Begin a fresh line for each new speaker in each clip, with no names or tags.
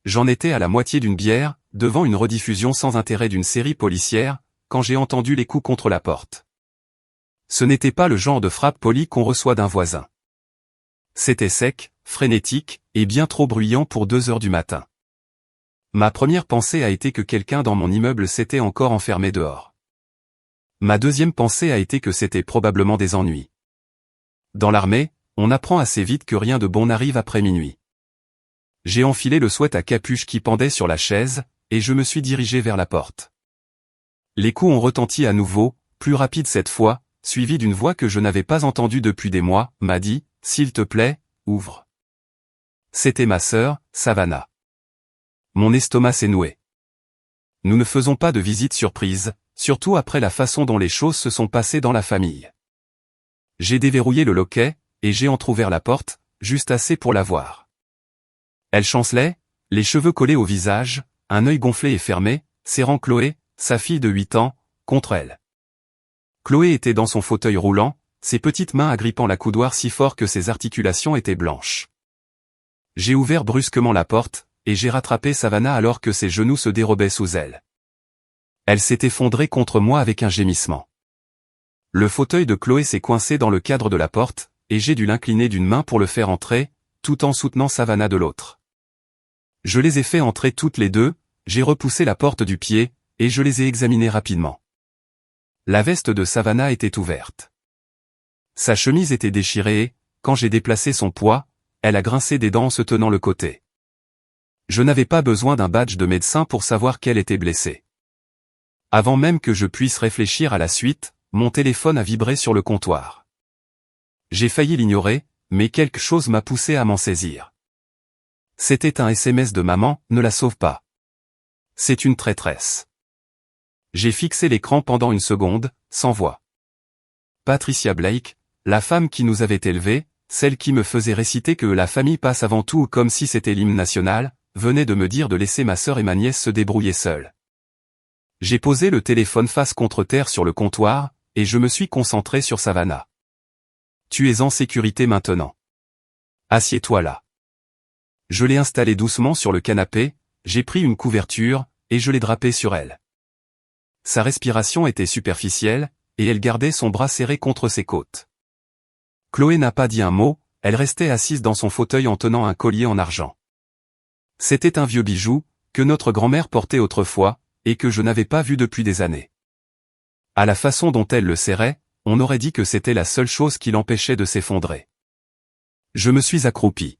J'en étais à la moitié d'une bière, devant une rediffusion sans intérêt d'une série policière, quand j'ai entendu les coups contre la porte. Ce n'était pas le genre de frappe polie qu'on reçoit d'un voisin. C'était sec, frénétique, et bien trop bruyant pour 2 heures du matin. Ma première pensée a été que quelqu'un dans mon immeuble s'était encore enfermé dehors. Ma deuxième pensée a été que c'était probablement des ennuis. Dans l'armée, on apprend assez vite que rien de bon n'arrive après minuit. J'ai enfilé le sweat à capuche qui pendait sur la chaise, et je me suis dirigé vers la porte. Les coups ont retenti à nouveau, plus rapides cette fois, suivi d'une voix que je n'avais pas entendue depuis des mois, m'a dit, « S'il te plaît, ouvre ». C'était ma sœur, Savannah. Mon estomac s'est noué. Nous ne faisons pas de visite surprise, surtout après la façon dont les choses se sont passées dans la famille. J'ai déverrouillé le loquet, et j'ai entrouvert la porte, juste assez pour la voir. Elle chancelait, les cheveux collés au visage, un œil gonflé et fermé, serrant Chloé, sa fille de 8 ans, contre elle. Chloé était dans son fauteuil roulant, ses petites mains agrippant la coudoir si fort que ses articulations étaient blanches. J'ai ouvert brusquement la porte, et j'ai rattrapé Savannah alors que ses genoux se dérobaient sous elle. Elle s'est effondrée contre moi avec un gémissement. Le fauteuil de Chloé s'est coincé dans le cadre de la porte, et j'ai dû l'incliner d'une main pour le faire entrer, tout en soutenant Savannah de l'autre. Je les ai fait entrer toutes les deux, j'ai repoussé la porte du pied, et je les ai examinées rapidement. La veste de Savannah était ouverte. Sa chemise était déchirée et, quand j'ai déplacé son poids, elle a grincé des dents en se tenant le côté. Je n'avais pas besoin d'un badge de médecin pour savoir qu'elle était blessée. Avant même que je puisse réfléchir à la suite, mon téléphone a vibré sur le comptoir. J'ai failli l'ignorer, mais quelque chose m'a poussé à m'en saisir. C'était un SMS de maman, ne la sauve pas. C'est une traîtresse. J'ai fixé l'écran pendant une seconde, sans voix. Patricia Blake, la femme qui nous avait élevés, celle qui me faisait réciter que la famille passe avant tout comme si c'était l'hymne national, venait de me dire de laisser ma sœur et ma nièce se débrouiller seules. J'ai posé le téléphone face contre terre sur le comptoir, et je me suis concentré sur Savannah. Tu es en sécurité maintenant. Assieds-toi là. Je l'ai installée doucement sur le canapé, j'ai pris une couverture, et je l'ai drapée sur elle. Sa respiration était superficielle, et elle gardait son bras serré contre ses côtes. Chloé n'a pas dit un mot, elle restait assise dans son fauteuil en tenant un collier en argent. C'était un vieux bijou, que notre grand-mère portait autrefois, et que je n'avais pas vu depuis des années. À la façon dont elle le serrait, on aurait dit que c'était la seule chose qui l'empêchait de s'effondrer. Je me suis accroupi.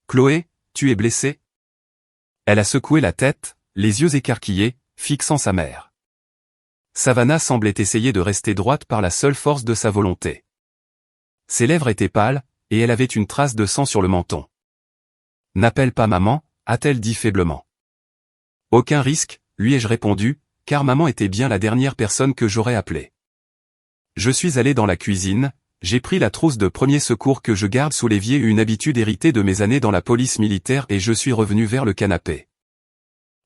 Chloé, tu es blessée ? Elle a secoué la tête, les yeux écarquillés, fixant sa mère. Savannah semblait essayer de rester droite par la seule force de sa volonté. Ses lèvres étaient pâles, et elle avait une trace de sang sur le menton. « N'appelle pas maman », a-t-elle dit faiblement. « Aucun risque », lui ai-je répondu, car maman était bien la dernière personne que j'aurais appelée. Je suis allé dans la cuisine, j'ai pris la trousse de premier secours que je garde sous l'évier, une habitude héritée de mes années dans la police militaire, et je suis revenu vers le canapé.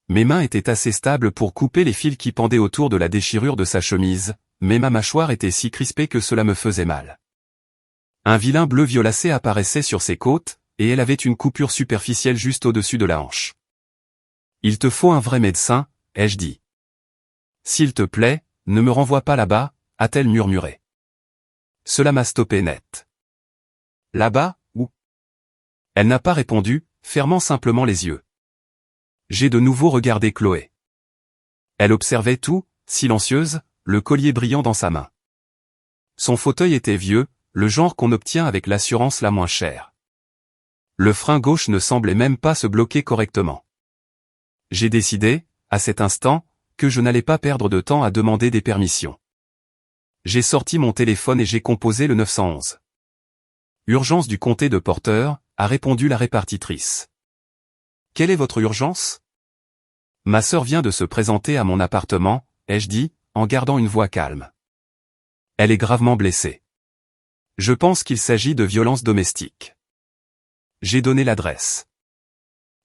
Mes mains étaient assez stables pour couper les fils qui pendaient autour de la déchirure de sa chemise, mais ma mâchoire était si crispée que cela me faisait mal. Un vilain bleu violacé apparaissait sur ses côtes, et elle avait une coupure superficielle juste au-dessus de la hanche. « Il te faut un vrai médecin », ai-je dit. « S'il te plaît, ne me renvoie pas là-bas », a-t-elle murmuré. Cela m'a stoppé net. « Là-bas, où ?» Elle n'a pas répondu, fermant simplement les yeux. J'ai de nouveau regardé Chloé. Elle observait tout, silencieuse, le collier brillant dans sa main. Son fauteuil était vieux, le genre qu'on obtient avec l'assurance la moins chère. Le frein gauche ne semblait même pas se bloquer correctement. J'ai décidé, à cet instant, que je n'allais pas perdre de temps à demander des permissions. J'ai sorti mon téléphone et j'ai composé le 911. « Urgence du comté de Porter », a répondu la répartitrice. « Quelle est votre urgence ? » « Ma sœur vient de se présenter à mon appartement, » ai-je dit, en gardant une voix calme. « Elle est gravement blessée. Je pense qu'il s'agit de violences domestiques. » J'ai donné l'adresse.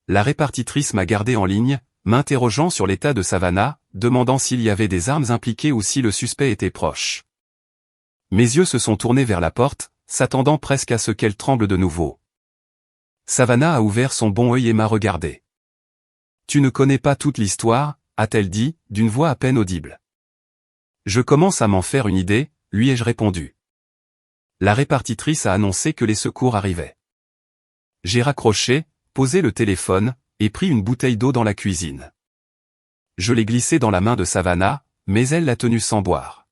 La répartitrice m'a gardé en ligne, m'interrogeant sur l'état de Savannah, demandant s'il y avait des armes impliquées ou si le suspect était proche. Mes yeux se sont tournés vers la porte, s'attendant presque à ce qu'elle tremble de nouveau. Savannah a ouvert son bon œil et m'a regardé. Tu ne connais pas toute l'histoire, a-t-elle dit, d'une voix à peine audible. Je commence à m'en faire une idée, lui ai-je répondu. La répartitrice a annoncé que les secours arrivaient. J'ai raccroché, posé le téléphone, et pris une bouteille d'eau dans la cuisine. Je l'ai glissée dans la main de Savannah, mais elle l'a tenue sans boire.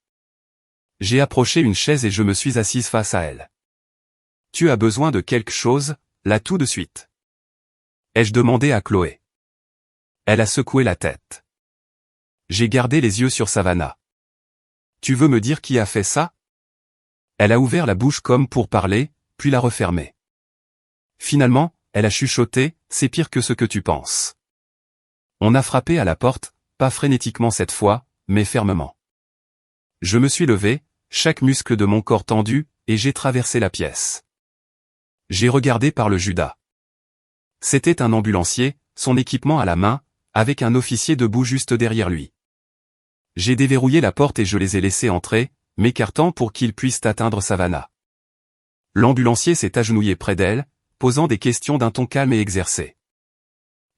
J'ai approché une chaise et je me suis assise face à elle. Tu as besoin de quelque chose, là tout de suite. Ai-je demandé à Chloé. Elle a secoué la tête. J'ai gardé les yeux sur Savannah. Tu veux me dire qui a fait ça? Elle a ouvert la bouche comme pour parler, puis l'a refermée. Finalement, elle a chuchoté, c'est pire que ce que tu penses. On a frappé à la porte, pas frénétiquement cette fois, mais fermement. Je me suis levé, chaque muscle de mon corps tendu, et j'ai traversé la pièce. J'ai regardé par le Judas. C'était un ambulancier, son équipement à la main, avec un officier debout juste derrière lui. J'ai déverrouillé la porte et je les ai laissés entrer, m'écartant pour qu'ils puissent atteindre Savannah. L'ambulancier s'est agenouillé près d'elle, posant des questions d'un ton calme et exercé.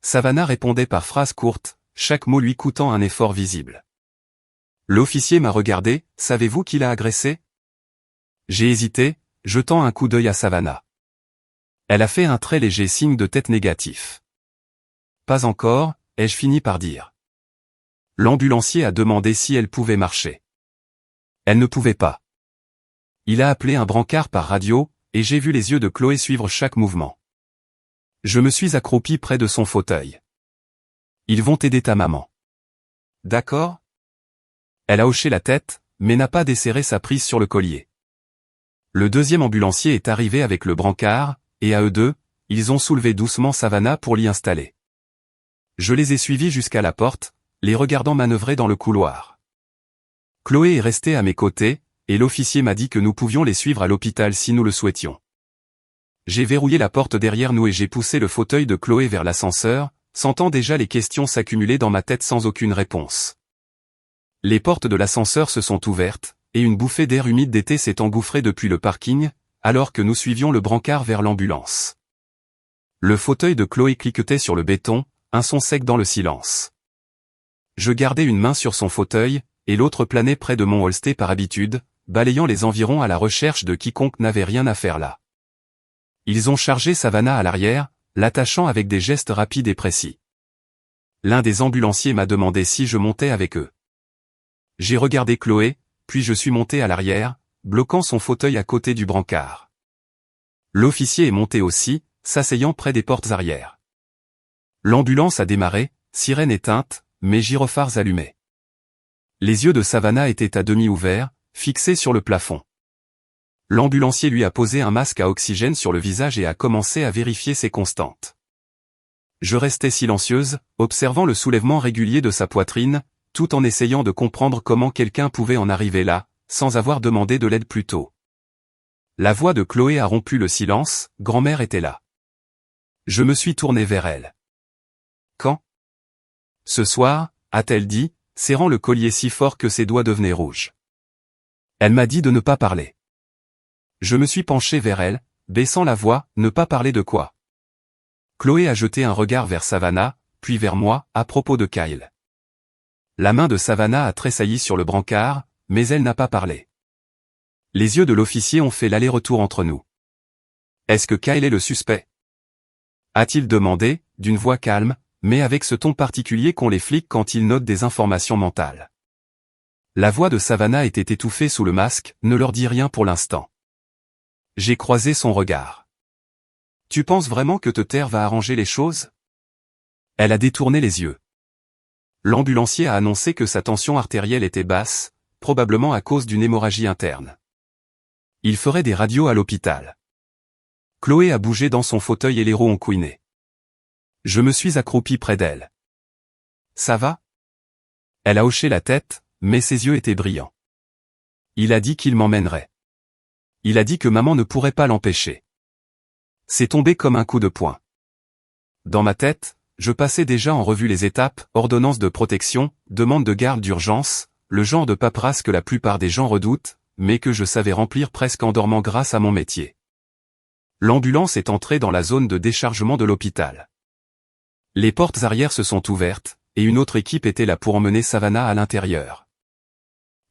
Savannah répondait par phrases courtes, chaque mot lui coûtant un effort visible. L'officier m'a regardé, savez-vous qui l'a agressé? J'ai hésité, jetant un coup d'œil à Savannah. Elle a fait un très léger signe de tête négatif. Pas encore, ai-je fini par dire. L'ambulancier a demandé si elle pouvait marcher. Elle ne pouvait pas. Il a appelé un brancard par radio, et j'ai vu les yeux de Chloé suivre chaque mouvement. Je me suis accroupi près de son fauteuil. Ils vont aider ta maman. D'accord? Elle a hoché la tête, mais n'a pas desserré sa prise sur le collier. Le deuxième ambulancier est arrivé avec le brancard, et à eux deux, ils ont soulevé doucement Savannah pour l'y installer. Je les ai suivis jusqu'à la porte, les regardant manœuvrer dans le couloir. Chloé est restée à mes côtés, et l'officier m'a dit que nous pouvions les suivre à l'hôpital si nous le souhaitions. J'ai verrouillé la porte derrière nous et j'ai poussé le fauteuil de Chloé vers l'ascenseur, sentant déjà les questions s'accumuler dans ma tête sans aucune réponse. Les portes de l'ascenseur se sont ouvertes, et une bouffée d'air humide d'été s'est engouffrée depuis le parking, alors que nous suivions le brancard vers l'ambulance. Le fauteuil de Chloé cliquetait sur le béton, un son sec dans le silence. Je gardais une main sur son fauteuil, et l'autre planait près de mon holster par habitude, balayant les environs à la recherche de quiconque n'avait rien à faire là. Ils ont chargé Savannah à l'arrière, l'attachant avec des gestes rapides et précis. L'un des ambulanciers m'a demandé si je montais avec eux. J'ai regardé Chloé, puis je suis monté à l'arrière, bloquant son fauteuil à côté du brancard. L'officier est monté aussi, s'asseyant près des portes arrière. L'ambulance a démarré, sirène éteinte, mais gyrophares allumés. Les yeux de Savannah étaient à demi ouverts, fixés sur le plafond. L'ambulancier lui a posé un masque à oxygène sur le visage et a commencé à vérifier ses constantes. Je restais silencieuse, observant le soulèvement régulier de sa poitrine, tout en essayant de comprendre comment quelqu'un pouvait en arriver là, sans avoir demandé de l'aide plus tôt. La voix de Chloé a rompu le silence, grand-mère était là. Je me suis tourné vers elle. Quand? Ce soir, a-t-elle dit, serrant le collier si fort que ses doigts devenaient rouges. Elle m'a dit de ne pas parler. Je me suis penché vers elle, baissant la voix, ne pas parler de quoi? Chloé a jeté un regard vers Savannah, puis vers moi, à propos de Kyle. La main de Savannah a tressailli sur le brancard, mais elle n'a pas parlé. Les yeux de l'officier ont fait l'aller-retour entre nous. Est-ce que Kyle est le suspect? A-t-il demandé, d'une voix calme, mais avec ce ton particulier qu'ont les flics quand ils notent des informations mentales. La voix de Savannah était étouffée sous le masque, ne leur dis rien pour l'instant. J'ai croisé son regard. Tu penses vraiment que te taire va arranger les choses? Elle a détourné les yeux. L'ambulancier a annoncé que sa tension artérielle était basse, probablement à cause d'une hémorragie interne. Il ferait des radios à l'hôpital. Chloé a bougé dans son fauteuil et les roues ont couiné. Je me suis accroupi près d'elle. Ça va? Elle a hoché la tête, mais ses yeux étaient brillants. Il a dit qu'il m'emmènerait. Il a dit que maman ne pourrait pas l'empêcher. C'est tombé comme un coup de poing. Dans ma tête, je passais déjà en revue les étapes, ordonnance de protection, demande de garde d'urgence, le genre de paperasse que la plupart des gens redoutent, mais que je savais remplir presque en dormant grâce à mon métier. L'ambulance est entrée dans la zone de déchargement de l'hôpital. Les portes arrière se sont ouvertes, et une autre équipe était là pour emmener Savannah à l'intérieur.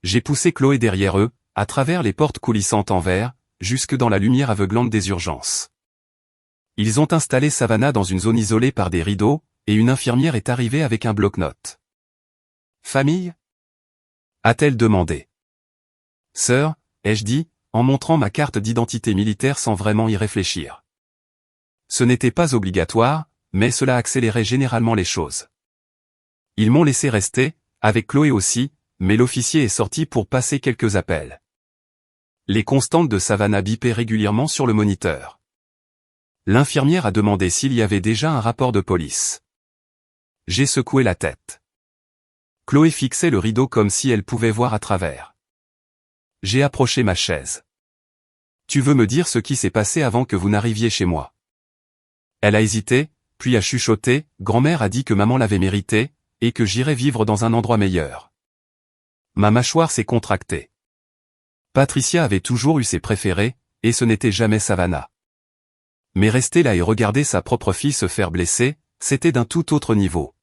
J'ai poussé Chloé derrière eux, à travers les portes coulissantes en verre, jusque dans la lumière aveuglante des urgences. Ils ont installé Savannah dans une zone isolée par des rideaux, et une infirmière est arrivée avec un bloc-notes. « Famille ?» a-t-elle demandé. « Sœur », ai-je dit, en montrant ma carte d'identité militaire sans vraiment y réfléchir. Ce n'était pas obligatoire, mais cela accélérait généralement les choses. Ils m'ont laissé rester, avec Chloé aussi, mais l'officier est sorti pour passer quelques appels. Les constantes de Savannah bipaient régulièrement sur le moniteur. L'infirmière a demandé s'il y avait déjà un rapport de police. J'ai secoué la tête. Chloé fixait le rideau comme si elle pouvait voir à travers. J'ai approché ma chaise. « Tu veux me dire ce qui s'est passé avant que vous n'arriviez chez moi ?» Elle a hésité, puis a chuchoté, « Grand-mère a dit que maman l'avait mérité, et que j'irais vivre dans un endroit meilleur. » Ma mâchoire s'est contractée. Patricia avait toujours eu ses préférés, et ce n'était jamais Savannah. Mais rester là et regarder sa propre fille se faire blesser, c'était d'un tout autre niveau.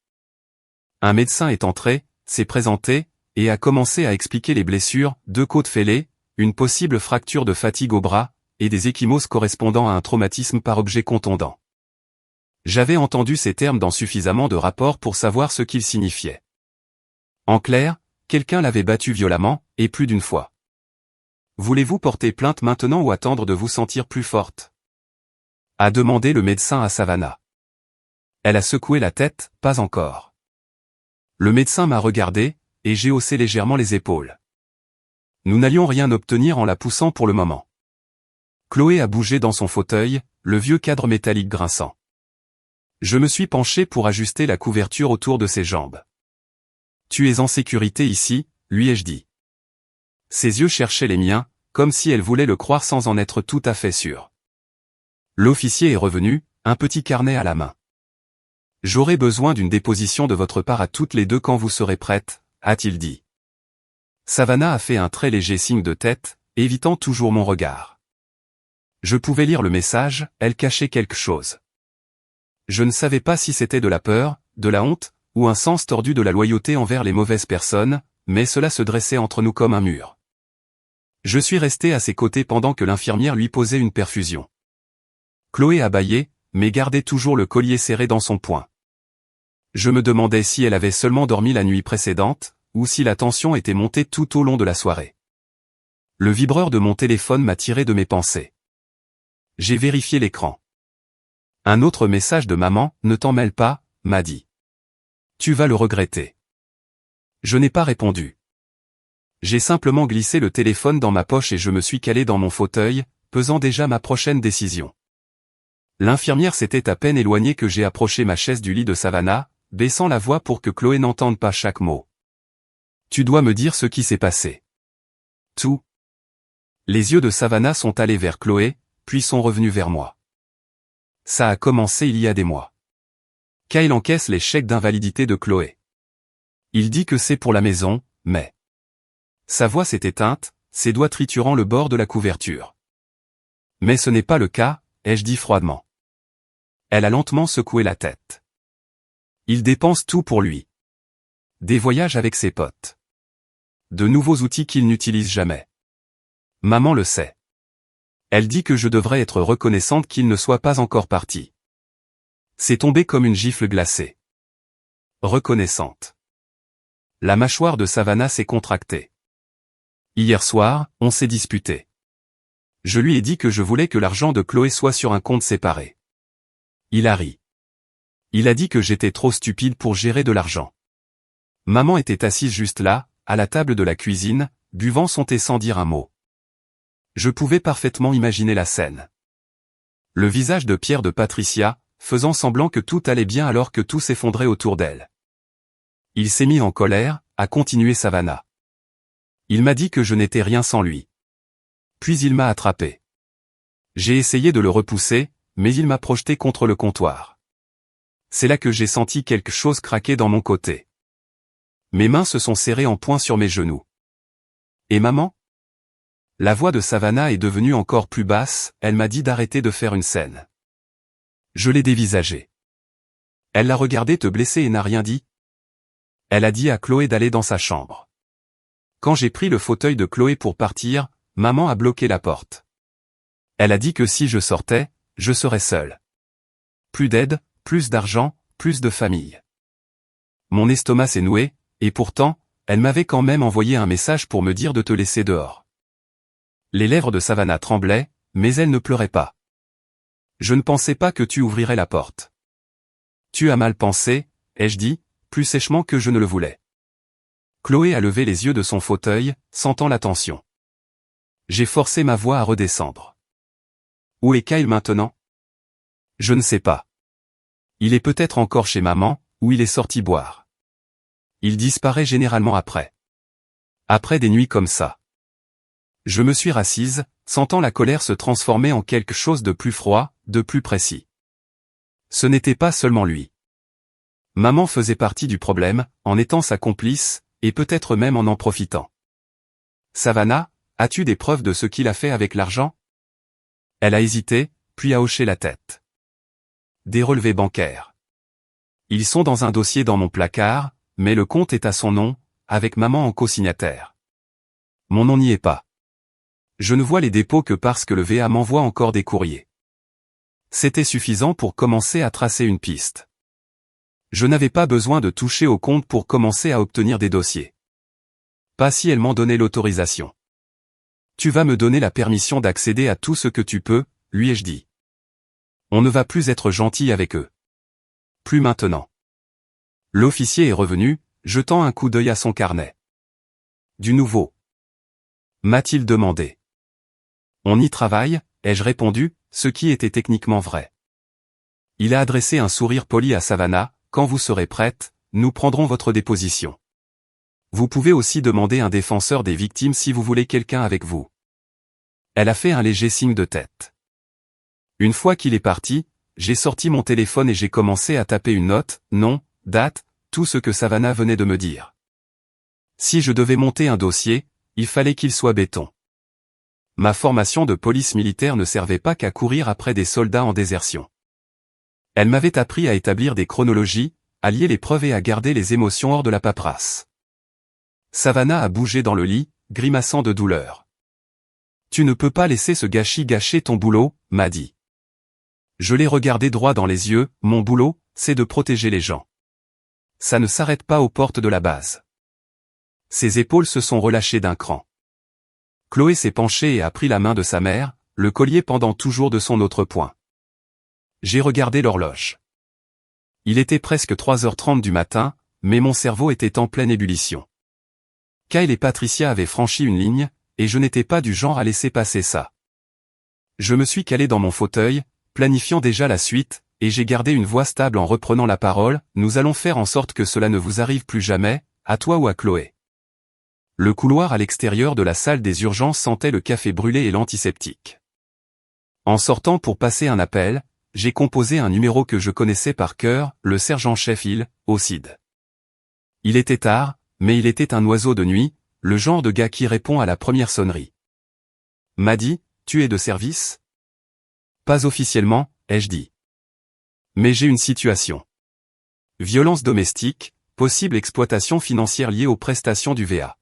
Un médecin est entré, s'est présenté, et a commencé à expliquer les blessures, 2 côtes fêlées, une possible fracture de fatigue au bras, et des ecchymoses correspondant à un traumatisme par objet contondant. J'avais entendu ces termes dans suffisamment de rapports pour savoir ce qu'ils signifiaient. En clair, quelqu'un l'avait battue violemment, et plus d'une fois. Voulez-vous porter plainte maintenant ou attendre de vous sentir plus forte ? A demandé le médecin à Savannah. Elle a secoué la tête, pas encore. Le médecin m'a regardé, et j'ai haussé légèrement les épaules. Nous n'allions rien obtenir en la poussant pour le moment. Chloé a bougé dans son fauteuil, le vieux cadre métallique grinçant. Je me suis penché pour ajuster la couverture autour de ses jambes. « Tu es en sécurité ici », lui ai-je dit. Ses yeux cherchaient les miens, comme si elle voulait le croire sans en être tout à fait sûre. L'officier est revenu, un petit carnet à la main. « J'aurai besoin d'une déposition de votre part à toutes les deux quand vous serez prêtes, » a-t-il dit. Savannah a fait un très léger signe de tête, évitant toujours mon regard. Je pouvais lire le message, elle cachait quelque chose. Je ne savais pas si c'était de la peur, de la honte, ou un sens tordu de la loyauté envers les mauvaises personnes, mais cela se dressait entre nous comme un mur. Je suis resté à ses côtés pendant que l'infirmière lui posait une perfusion. Chloé a bâillé, mais gardait toujours le collier serré dans son poing. Je me demandais si elle avait seulement dormi la nuit précédente, ou si la tension était montée tout au long de la soirée. Le vibreur de mon téléphone m'a tiré de mes pensées. J'ai vérifié l'écran. Un autre message de maman, « Ne t'en mêle pas », m'a dit. « Tu vas le regretter. » Je n'ai pas répondu. J'ai simplement glissé le téléphone dans ma poche et je me suis calé dans mon fauteuil, pesant déjà ma prochaine décision. L'infirmière s'était à peine éloignée que j'ai approché ma chaise du lit de Savannah, baissant la voix pour que Chloé n'entende pas chaque mot. « Tu dois me dire ce qui s'est passé. » Tout. Les yeux de Savannah sont allés vers Chloé, puis sont revenus vers moi. Ça a commencé il y a des mois. Kyle encaisse les chèques d'invalidité de Chloé. Il dit que c'est pour la maison, mais... Sa voix s'est éteinte, ses doigts triturant le bord de la couverture. Mais ce n'est pas le cas, ai-je dit froidement. Elle a lentement secoué la tête. Il dépense tout pour lui. Des voyages avec ses potes. De nouveaux outils qu'il n'utilise jamais. Maman le sait. Elle dit que je devrais être reconnaissante qu'il ne soit pas encore parti. C'est tombé comme une gifle glacée. Reconnaissante. La mâchoire de Savannah s'est contractée. Hier soir, on s'est disputé. Je lui ai dit que je voulais que l'argent de Chloé soit sur un compte séparé. Il a ri. Il a dit que j'étais trop stupide pour gérer de l'argent. Maman était assise juste là, à la table de la cuisine, buvant son thé sans dire un mot. Je pouvais parfaitement imaginer la scène. Le visage de Pierre de Patricia, faisant semblant que tout allait bien alors que tout s'effondrait autour d'elle. Il s'est mis en colère, a continué Savannah. Il m'a dit que je n'étais rien sans lui. Puis il m'a attrapé. J'ai essayé de le repousser, mais il m'a projeté contre le comptoir. C'est là que j'ai senti quelque chose craquer dans mon côté. Mes mains se sont serrées en poing sur mes genoux. Et maman ? La voix de Savannah est devenue encore plus basse, elle m'a dit d'arrêter de faire une scène. Je l'ai dévisagé. Elle l'a regardé te blesser et n'a rien dit. Elle a dit à Chloé d'aller dans sa chambre. Quand j'ai pris le fauteuil de Chloé pour partir, maman a bloqué la porte. Elle a dit que si je sortais, je serais seule. Plus d'aide, plus d'argent, plus de famille. Mon estomac s'est noué, et pourtant, elle m'avait quand même envoyé un message pour me dire de te laisser dehors. Les lèvres de Savannah tremblaient, mais elle ne pleurait pas. Je ne pensais pas que tu ouvrirais la porte. Tu as mal pensé, ai-je dit, plus sèchement que je ne le voulais. Chloé a levé les yeux de son fauteuil, sentant la tension. J'ai forcé ma voix à redescendre. Où est Kyle maintenant? Je ne sais pas. Il est peut-être encore chez maman, ou il est sorti boire. Il disparaît généralement après. Après des nuits comme ça. Je me suis rassise, sentant la colère se transformer en quelque chose de plus froid, de plus précis. Ce n'était pas seulement lui. Maman faisait partie du problème, en étant sa complice, et peut-être même en profitant. Savannah, as-tu des preuves de ce qu'il a fait avec l'argent? Elle a hésité, puis a hoché la tête. Des relevés bancaires. Ils sont dans un dossier dans mon placard, mais le compte est à son nom, avec maman en co-signataire. Mon nom n'y est pas. Je ne vois les dépôts que parce que le VA m'envoie encore des courriers. C'était suffisant pour commencer à tracer une piste. Je n'avais pas besoin de toucher au compte pour commencer à obtenir des dossiers. Pas si elle m'en donnait l'autorisation. Tu vas me donner la permission d'accéder à tout ce que tu peux, lui ai-je dit. On ne va plus être gentil avec eux. Plus maintenant. L'officier est revenu, jetant un coup d'œil à son carnet. Du nouveau. M'a-t-il demandé. On y travaille, ai-je répondu, ce qui était techniquement vrai. Il a adressé un sourire poli à Savannah, quand vous serez prête, nous prendrons votre déposition. Vous pouvez aussi demander un défenseur des victimes si vous voulez quelqu'un avec vous. Elle a fait un léger signe de tête. Une fois qu'il est parti, j'ai sorti mon téléphone et j'ai commencé à taper une note, nom, date, tout ce que Savannah venait de me dire. Si je devais monter un dossier, il fallait qu'il soit béton. Ma formation de police militaire ne servait pas qu'à courir après des soldats en désertion. Elle m'avait appris à établir des chronologies, à lier les preuves et à garder les émotions hors de la paperasse. Savannah a bougé dans le lit, grimaçant de douleur. Tu ne peux pas laisser ce gâchis gâcher ton boulot, m'a dit. Je l'ai regardé droit dans les yeux, mon boulot, c'est de protéger les gens. Ça ne s'arrête pas aux portes de la base. Ses épaules se sont relâchées d'un cran. Chloé s'est penchée et a pris la main de sa mère, le collier pendant toujours de son autre poing. J'ai regardé l'horloge. Il était presque 3h30 du matin, mais mon cerveau était en pleine ébullition. Kyle et Patricia avaient franchi une ligne, et je n'étais pas du genre à laisser passer ça. Je me suis calé dans mon fauteuil, planifiant déjà la suite, et j'ai gardé une voix stable en reprenant la parole, nous allons faire en sorte que cela ne vous arrive plus jamais, à toi ou à Chloé. Le couloir à l'extérieur de la salle des urgences sentait le café brûlé et l'antiseptique. En sortant pour passer un appel, j'ai composé un numéro que je connaissais par cœur, le sergent-chef au CID. Il était tard, mais il était un oiseau de nuit, le genre de gars qui répond à la première sonnerie. M'a dit, tu es de service? Pas officiellement, ai-je dit. Mais j'ai une situation. Violence domestique, possible exploitation financière liée aux prestations du VA.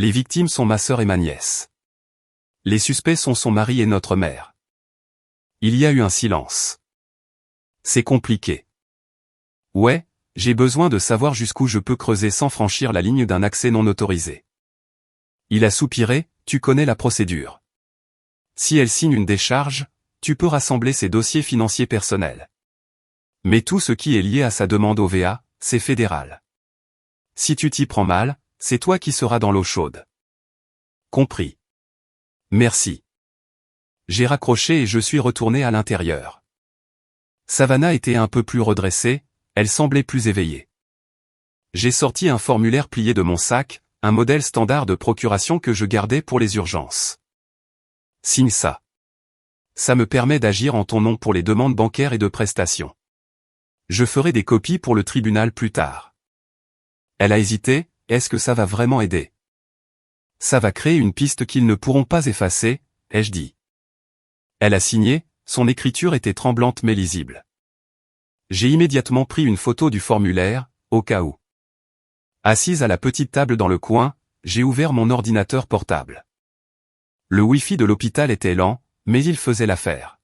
Les victimes sont ma sœur et ma nièce. Les suspects sont son mari et notre mère. Il y a eu un silence. C'est compliqué. Ouais, j'ai besoin de savoir jusqu'où je peux creuser sans franchir la ligne d'un accès non autorisé. Il a soupiré, tu connais la procédure. Si elle signe une décharge, tu peux rassembler ses dossiers financiers personnels. Mais tout ce qui est lié à sa demande au VA, c'est fédéral. Si tu t'y prends mal, c'est toi qui seras dans l'eau chaude. Compris. Merci. J'ai raccroché et je suis retourné à l'intérieur. Savannah était un peu plus redressée, elle semblait plus éveillée. J'ai sorti un formulaire plié de mon sac, un modèle standard de procuration que je gardais pour les urgences. Signe ça. Ça me permet d'agir en ton nom pour les demandes bancaires et de prestations. Je ferai des copies pour le tribunal plus tard. Elle a hésité, est-ce que ça va vraiment aider? Ça va créer une piste qu'ils ne pourront pas effacer, ai-je dit. Elle a signé, son écriture était tremblante mais lisible. J'ai immédiatement pris une photo du formulaire, au cas où. Assise à la petite table dans le coin, j'ai ouvert mon ordinateur portable. Le Wi-Fi de l'hôpital était lent, mais il faisait l'affaire.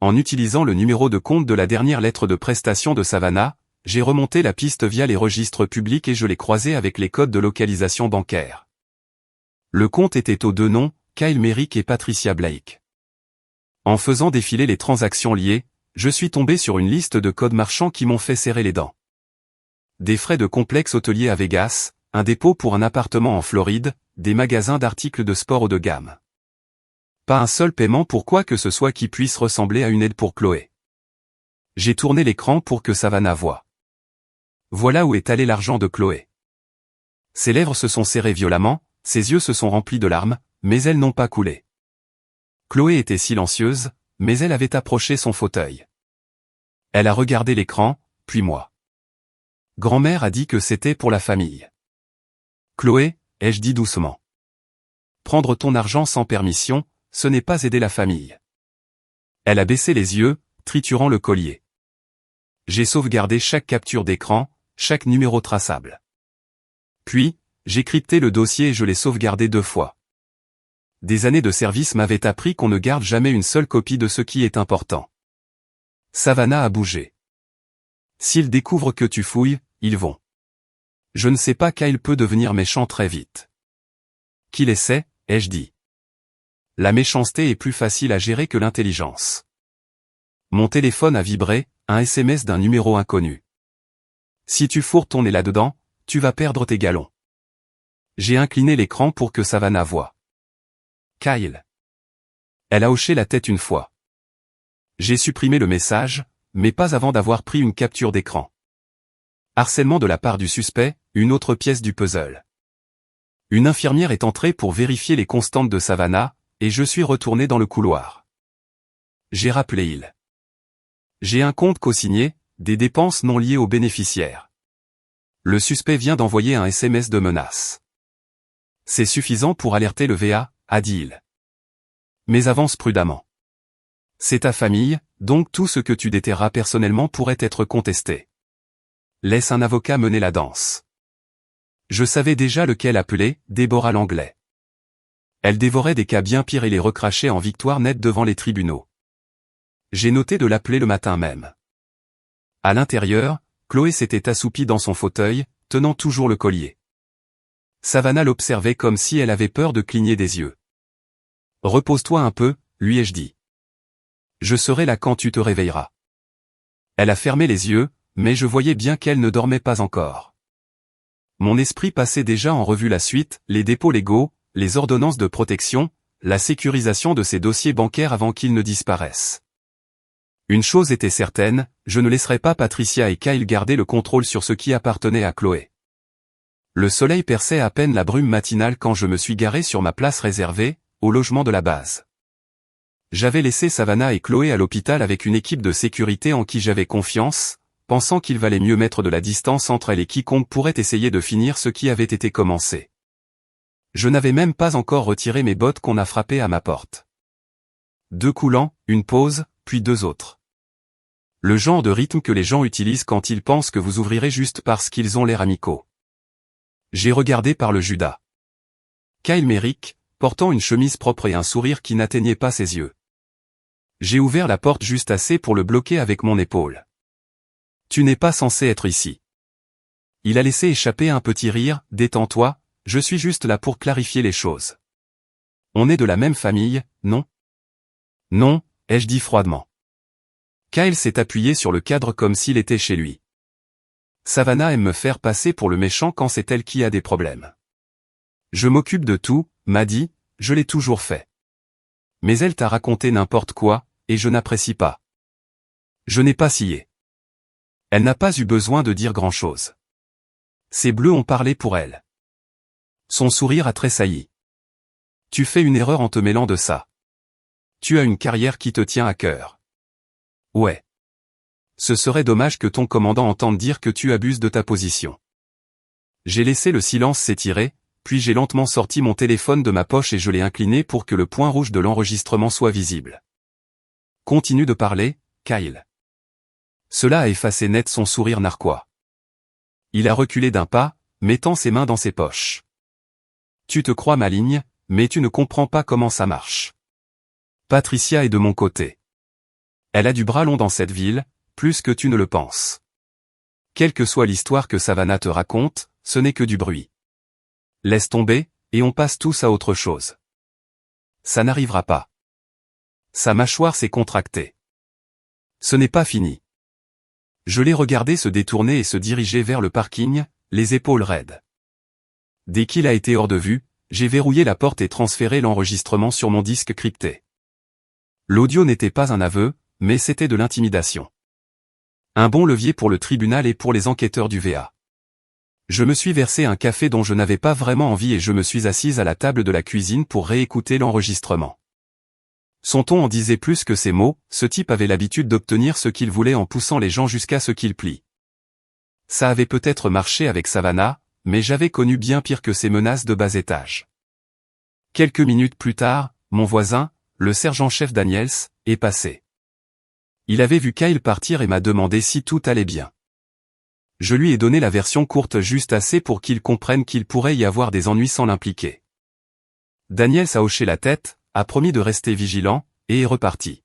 En utilisant le numéro de compte de la dernière lettre de prestation de Savannah, j'ai remonté la piste via les registres publics et je l'ai croisé avec les codes de localisation bancaire. Le compte était aux deux noms, Kyle Merrick et Patricia Blake. En faisant défiler les transactions liées, je suis tombé sur une liste de codes marchands qui m'ont fait serrer les dents. Des frais de complexe hôtelier à Vegas, un dépôt pour un appartement en Floride, des magasins d'articles de sport haut de gamme. Pas un seul paiement pour quoi que ce soit qui puisse ressembler à une aide pour Chloé. J'ai tourné l'écran pour que Savannah voie. Voilà où est allé l'argent de Chloé. Ses lèvres se sont serrées violemment, ses yeux se sont remplis de larmes, mais elles n'ont pas coulé. Chloé était silencieuse, mais elle avait approché son fauteuil. Elle a regardé l'écran, puis moi. Grand-mère a dit que c'était pour la famille. Chloé, ai-je dit doucement. Prendre ton argent sans permission, ce n'est pas aider la famille. Elle a baissé les yeux, triturant le collier. J'ai sauvegardé chaque capture d'écran, chaque numéro traçable. Puis, j'ai crypté le dossier et je l'ai sauvegardé 2 fois. Des années de service m'avaient appris qu'on ne garde jamais une seule copie de ce qui est important. Savannah a bougé. S'ils découvrent que tu fouilles, ils vont. Je ne sais pas Kyle peut devenir méchant très vite. Qu'il essaie, ai-je dit. La méchanceté est plus facile à gérer que l'intelligence. Mon téléphone a vibré, un SMS d'un numéro inconnu. Si tu fourres ton nez là-dedans, tu vas perdre tes galons. J'ai incliné l'écran pour que Savannah voie. Kyle. Elle a hoché la tête une fois. J'ai supprimé le message, mais pas avant d'avoir pris une capture d'écran. Harcèlement de la part du suspect, une autre pièce du puzzle. Une infirmière est entrée pour vérifier les constantes de Savannah, et je suis retourné dans le couloir. J'ai rappelé il. J'ai un compte co-signé, des dépenses non liées aux bénéficiaires. Le suspect vient d'envoyer un SMS de menace. C'est suffisant pour alerter le VA, a dit il. Mais avance prudemment. C'est ta famille, donc tout ce que tu déterras personnellement pourrait être contesté. Laisse un avocat mener la danse. Je savais déjà lequel appeler, Déborah Langlais. Elle dévorait des cas bien pires et les recrachait en victoire nette devant les tribunaux. J'ai noté de l'appeler le matin même. À l'intérieur, Chloé s'était assoupie dans son fauteuil, tenant toujours le collier. Savannah l'observait comme si elle avait peur de cligner des yeux. Repose-toi un peu, lui ai-je dit. Je serai là quand tu te réveilleras. Elle a fermé les yeux, mais je voyais bien qu'elle ne dormait pas encore. Mon esprit passait déjà en revue la suite, les dépôts légaux, les ordonnances de protection, la sécurisation de ces dossiers bancaires avant qu'ils ne disparaissent. Une chose était certaine, je ne laisserai pas Patricia et Kyle garder le contrôle sur ce qui appartenait à Chloé. Le soleil perçait à peine la brume matinale quand je me suis garé sur ma place réservée, au logement de la base. J'avais laissé Savannah et Chloé à l'hôpital avec une équipe de sécurité en qui j'avais confiance, pensant qu'il valait mieux mettre de la distance entre elles et quiconque pourrait essayer de finir ce qui avait été commencé. Je n'avais même pas encore retiré mes bottes qu'on a frappé à ma porte. 2 coulants, une pause, puis 2 autres. Le genre de rythme que les gens utilisent quand ils pensent que vous ouvrirez juste parce qu'ils ont l'air amicaux. J'ai regardé par le Judas. Kyle Merrick, portant une chemise propre et un sourire qui n'atteignait pas ses yeux. J'ai ouvert la porte juste assez pour le bloquer avec mon épaule. Tu n'es pas censé être ici. Il a laissé échapper un petit rire, détends-toi, je suis juste là pour clarifier les choses. On est de la même famille, non? Non, ai-je dit froidement. Kyle s'est appuyé sur le cadre comme s'il était chez lui. Savannah aime me faire passer pour le méchant quand c'est elle qui a des problèmes. Je m'occupe de tout, m'a dit, je l'ai toujours fait. Mais elle t'a raconté n'importe quoi, et je n'apprécie pas. Je n'ai pas scié. Elle n'a pas eu besoin de dire grand-chose. Ses bleus ont parlé pour elle. Son sourire a tressailli. Tu fais une erreur en te mêlant de ça. Tu as une carrière qui te tient à cœur. Ouais. Ce serait dommage que ton commandant entende dire que tu abuses de ta position. J'ai laissé le silence s'étirer, puis j'ai lentement sorti mon téléphone de ma poche et je l'ai incliné pour que le point rouge de l'enregistrement soit visible. Continue de parler, Kyle. Cela a effacé net son sourire narquois. Il a reculé d'un pas, mettant ses mains dans ses poches. Tu te crois maligne, mais tu ne comprends pas comment ça marche. Patricia est de mon côté. Elle a du bras long dans cette ville, plus que tu ne le penses. Quelle que soit l'histoire que Savannah te raconte, ce n'est que du bruit. Laisse tomber, et on passe tous à autre chose. Ça n'arrivera pas. Sa mâchoire s'est contractée. Ce n'est pas fini. Je l'ai regardé se détourner et se diriger vers le parking, les épaules raides. Dès qu'il a été hors de vue, j'ai verrouillé la porte et transféré l'enregistrement sur mon disque crypté. L'audio n'était pas un aveu, mais c'était de l'intimidation. Un bon levier pour le tribunal et pour les enquêteurs du VA. Je me suis versé un café dont je n'avais pas vraiment envie et je me suis assise à la table de la cuisine pour réécouter l'enregistrement. Son ton en disait plus que ses mots, ce type avait l'habitude d'obtenir ce qu'il voulait en poussant les gens jusqu'à ce qu'ils plient. Ça avait peut-être marché avec Savannah, mais j'avais connu bien pire que ces menaces de bas étage. Quelques minutes plus tard, mon voisin, le sergent-chef Daniels, est passé. Il avait vu Kyle partir et m'a demandé si tout allait bien. Je lui ai donné la version courte juste assez pour qu'il comprenne qu'il pourrait y avoir des ennuis sans l'impliquer. Daniels a hoché la tête, a promis de rester vigilant, et est reparti.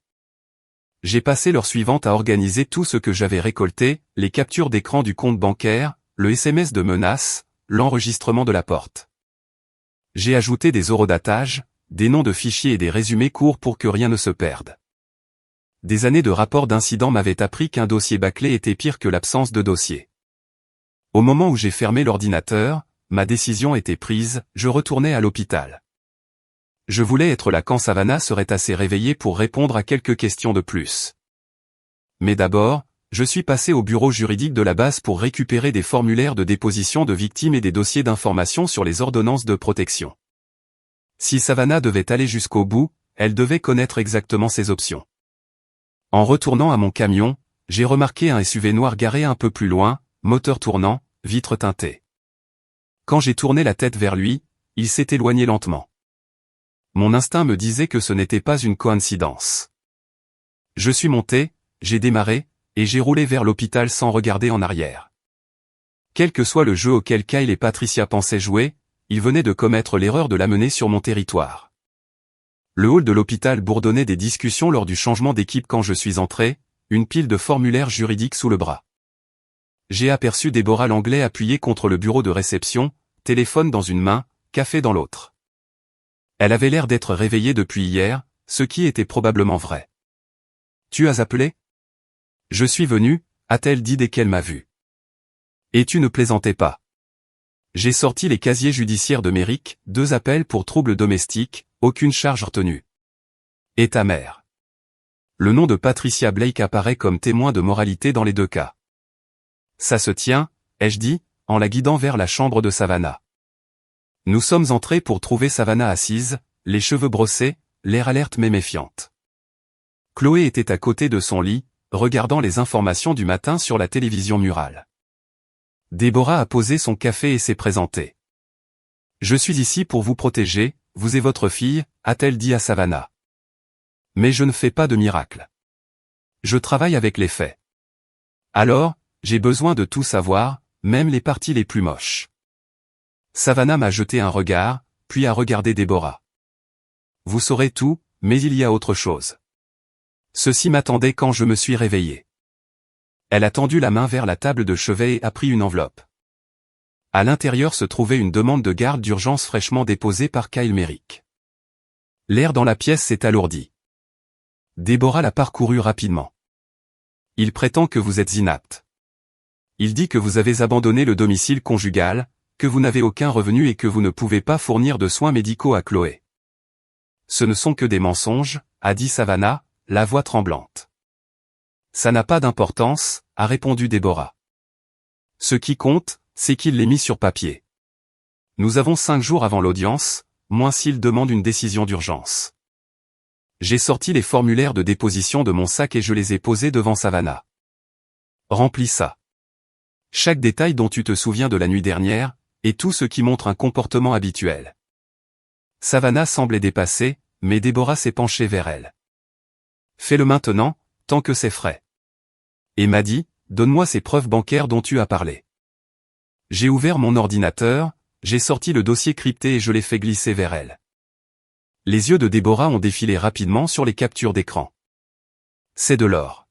J'ai passé l'heure suivante à organiser tout ce que j'avais récolté, les captures d'écran du compte bancaire, le SMS de menace, l'enregistrement de la porte. J'ai ajouté des horodatages, des noms de fichiers et des résumés courts pour que rien ne se perde. Des années de rapports d'incidents m'avaient appris qu'un dossier bâclé était pire que l'absence de dossier. Au moment où j'ai fermé l'ordinateur, ma décision était prise, je retournais à l'hôpital. Je voulais être là quand Savannah serait assez réveillée pour répondre à quelques questions de plus. Mais d'abord, je suis passé au bureau juridique de la base pour récupérer des formulaires de déposition de victimes et des dossiers d'information sur les ordonnances de protection. Si Savannah devait aller jusqu'au bout, elle devait connaître exactement ses options. En retournant à mon camion, j'ai remarqué un SUV noir garé un peu plus loin, moteur tournant, vitres teintées. Quand j'ai tourné la tête vers lui, il s'est éloigné lentement. Mon instinct me disait que ce n'était pas une coïncidence. Je suis monté, j'ai démarré, et j'ai roulé vers l'hôpital sans regarder en arrière. Quel que soit le jeu auquel Kyle et Patricia pensaient jouer, ils venaient de commettre l'erreur de l'amener sur mon territoire. Le hall de l'hôpital bourdonnait des discussions lors du changement d'équipe quand je suis entré, une pile de formulaires juridiques sous le bras. J'ai aperçu Déborah Langlais appuyée contre le bureau de réception, téléphone dans une main, café dans l'autre. Elle avait l'air d'être réveillée depuis hier, ce qui était probablement vrai. « Tu as appelé ? » ?»« Je suis venu, » a-t-elle dit dès qu'elle m'a vu. « Et tu ne plaisantais pas. » J'ai sorti les casiers judiciaires de Méric, 2 appels pour troubles domestiques, aucune charge retenue. « Et ta mère ?» Le nom de Patricia Blake apparaît comme témoin de moralité dans les 2 cas. « Ça se tient, » ai-je dit, en la guidant vers la chambre de Savannah. Nous sommes entrés pour trouver Savannah assise, les cheveux brossés, l'air alerte mais méfiante. Chloé était à côté de son lit, regardant les informations du matin sur la télévision murale. Déborah a posé son café et s'est présentée. « Je suis ici pour vous protéger, vous et votre fille, » a-t-elle dit à Savannah. « Mais je ne fais pas de miracle. Je travaille avec les faits. Alors, j'ai besoin de tout savoir, même les parties les plus moches. » Savannah m'a jeté un regard, puis a regardé Déborah. « Vous saurez tout, mais il y a autre chose. Ceci m'attendait quand je me suis réveillé. » Elle a tendu la main vers la table de chevet et a pris une enveloppe. À l'intérieur se trouvait une demande de garde d'urgence fraîchement déposée par Kyle Méric. L'air dans la pièce s'est alourdi. Déborah l'a parcouru rapidement. « Il prétend que vous êtes inapte. Il dit que vous avez abandonné le domicile conjugal, que vous n'avez aucun revenu et que vous ne pouvez pas fournir de soins médicaux à Chloé. »« Ce ne sont que des mensonges, » a dit Savannah, la voix tremblante. « Ça n'a pas d'importance, » a répondu Déborah. « Ce qui compte, c'est qu'il l'ait mis sur papier. Nous avons 5 jours avant l'audience, moins s'il demande une décision d'urgence. » J'ai sorti les formulaires de déposition de mon sac et je les ai posés devant Savannah. « Remplis ça. Chaque détail dont tu te souviens de la nuit dernière, et tout ce qui montre un comportement habituel. » Savannah semblait dépassée, mais Déborah s'est penchée vers elle. « Fais-le maintenant, tant que c'est frais. et m'a dit, donne-moi ces preuves bancaires dont tu as parlé. J'ai ouvert mon ordinateur, j'ai sorti le dossier crypté et je l'ai fait glisser vers elle. Les yeux de Déborah ont défilé rapidement sur les captures d'écran. C'est de l'or.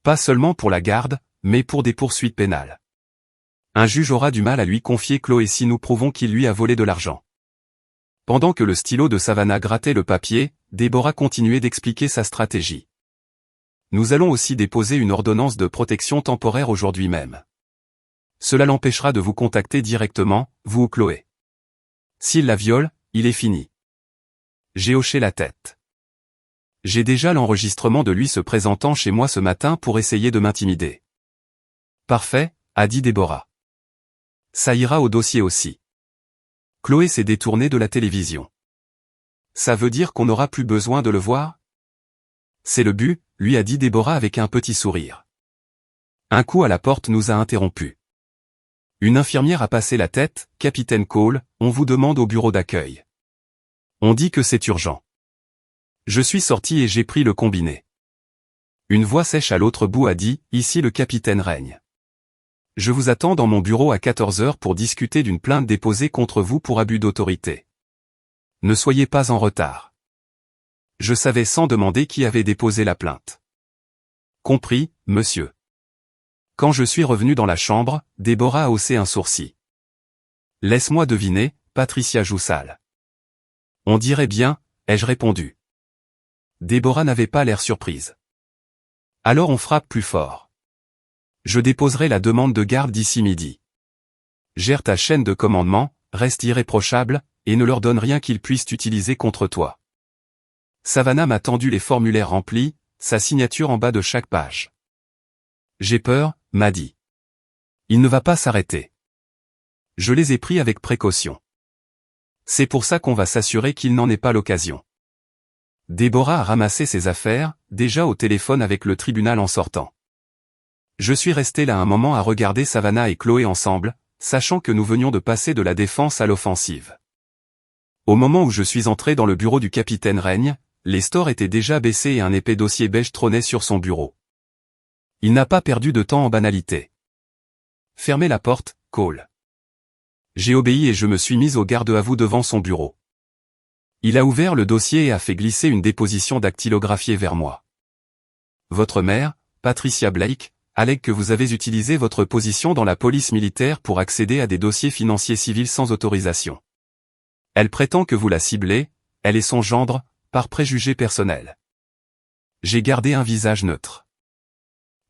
Pas seulement pour la garde, mais pour des poursuites pénales. Un juge aura du mal à lui confier Chloé si nous prouvons qu'il lui a volé de l'argent. Pendant que le stylo de Savannah grattait le papier, Déborah continuait d'expliquer sa stratégie. Nous allons aussi déposer une ordonnance de protection temporaire aujourd'hui même. Cela l'empêchera de vous contacter directement, vous ou Chloé. S'il la viole, il est fini. J'ai hoché la tête. J'ai déjà l'enregistrement de lui se présentant chez moi ce matin pour essayer de m'intimider. Parfait, a dit Déborah. Ça ira au dossier aussi. Chloé s'est détournée de la télévision. Ça veut dire qu'on n'aura plus besoin de le voir? C'est le but, lui a dit Déborah avec un petit sourire. Un coup à la porte nous a interrompus. Une infirmière a passé la tête, Capitaine Cole, on vous demande au bureau d'accueil. On dit que c'est urgent. Je suis sorti et j'ai pris le combiné. Une voix sèche à l'autre bout a dit, ici le capitaine règne. Je vous attends dans mon bureau à 14 heures pour discuter d'une plainte déposée contre vous pour abus d'autorité. Ne soyez pas en retard. Je savais sans demander qui avait déposé la plainte. Compris, monsieur. Quand je suis revenu dans la chambre, Déborah a haussé un sourcil. Laisse-moi deviner, Patricia Joussal. On dirait bien, ai-je répondu. Déborah n'avait pas l'air surprise. Alors on frappe plus fort. Je déposerai la demande de garde d'ici midi. Gère ta chaîne de commandement, reste irréprochable, et ne leur donne rien qu'ils puissent utiliser contre toi. Savannah m'a tendu les formulaires remplis, sa signature en bas de chaque page. J'ai peur, m'a dit. Il ne va pas s'arrêter. Je les ai pris avec précaution. C'est pour ça qu'on va s'assurer qu'il n'en ait pas l'occasion. Déborah a ramassé ses affaires, déjà au téléphone avec le tribunal en sortant. Je suis resté là un moment à regarder Savannah et Chloé ensemble, sachant que nous venions de passer de la défense à l'offensive. Au moment où je suis entré dans le bureau du capitaine Règne, les stores étaient déjà baissés et un épais dossier beige trônait sur son bureau. Il n'a pas perdu de temps en banalité. Fermez la porte, Cole. J'ai obéi et je me suis mis au garde-à-vous devant son bureau. Il a ouvert le dossier et a fait glisser une déposition dactylographiée vers moi. Votre mère, Patricia Blake, allègue que vous avez utilisé votre position dans la police militaire pour accéder à des dossiers financiers civils sans autorisation. Elle prétend que vous la ciblez, elle et son gendre, par préjugés personnels. J'ai gardé un visage neutre.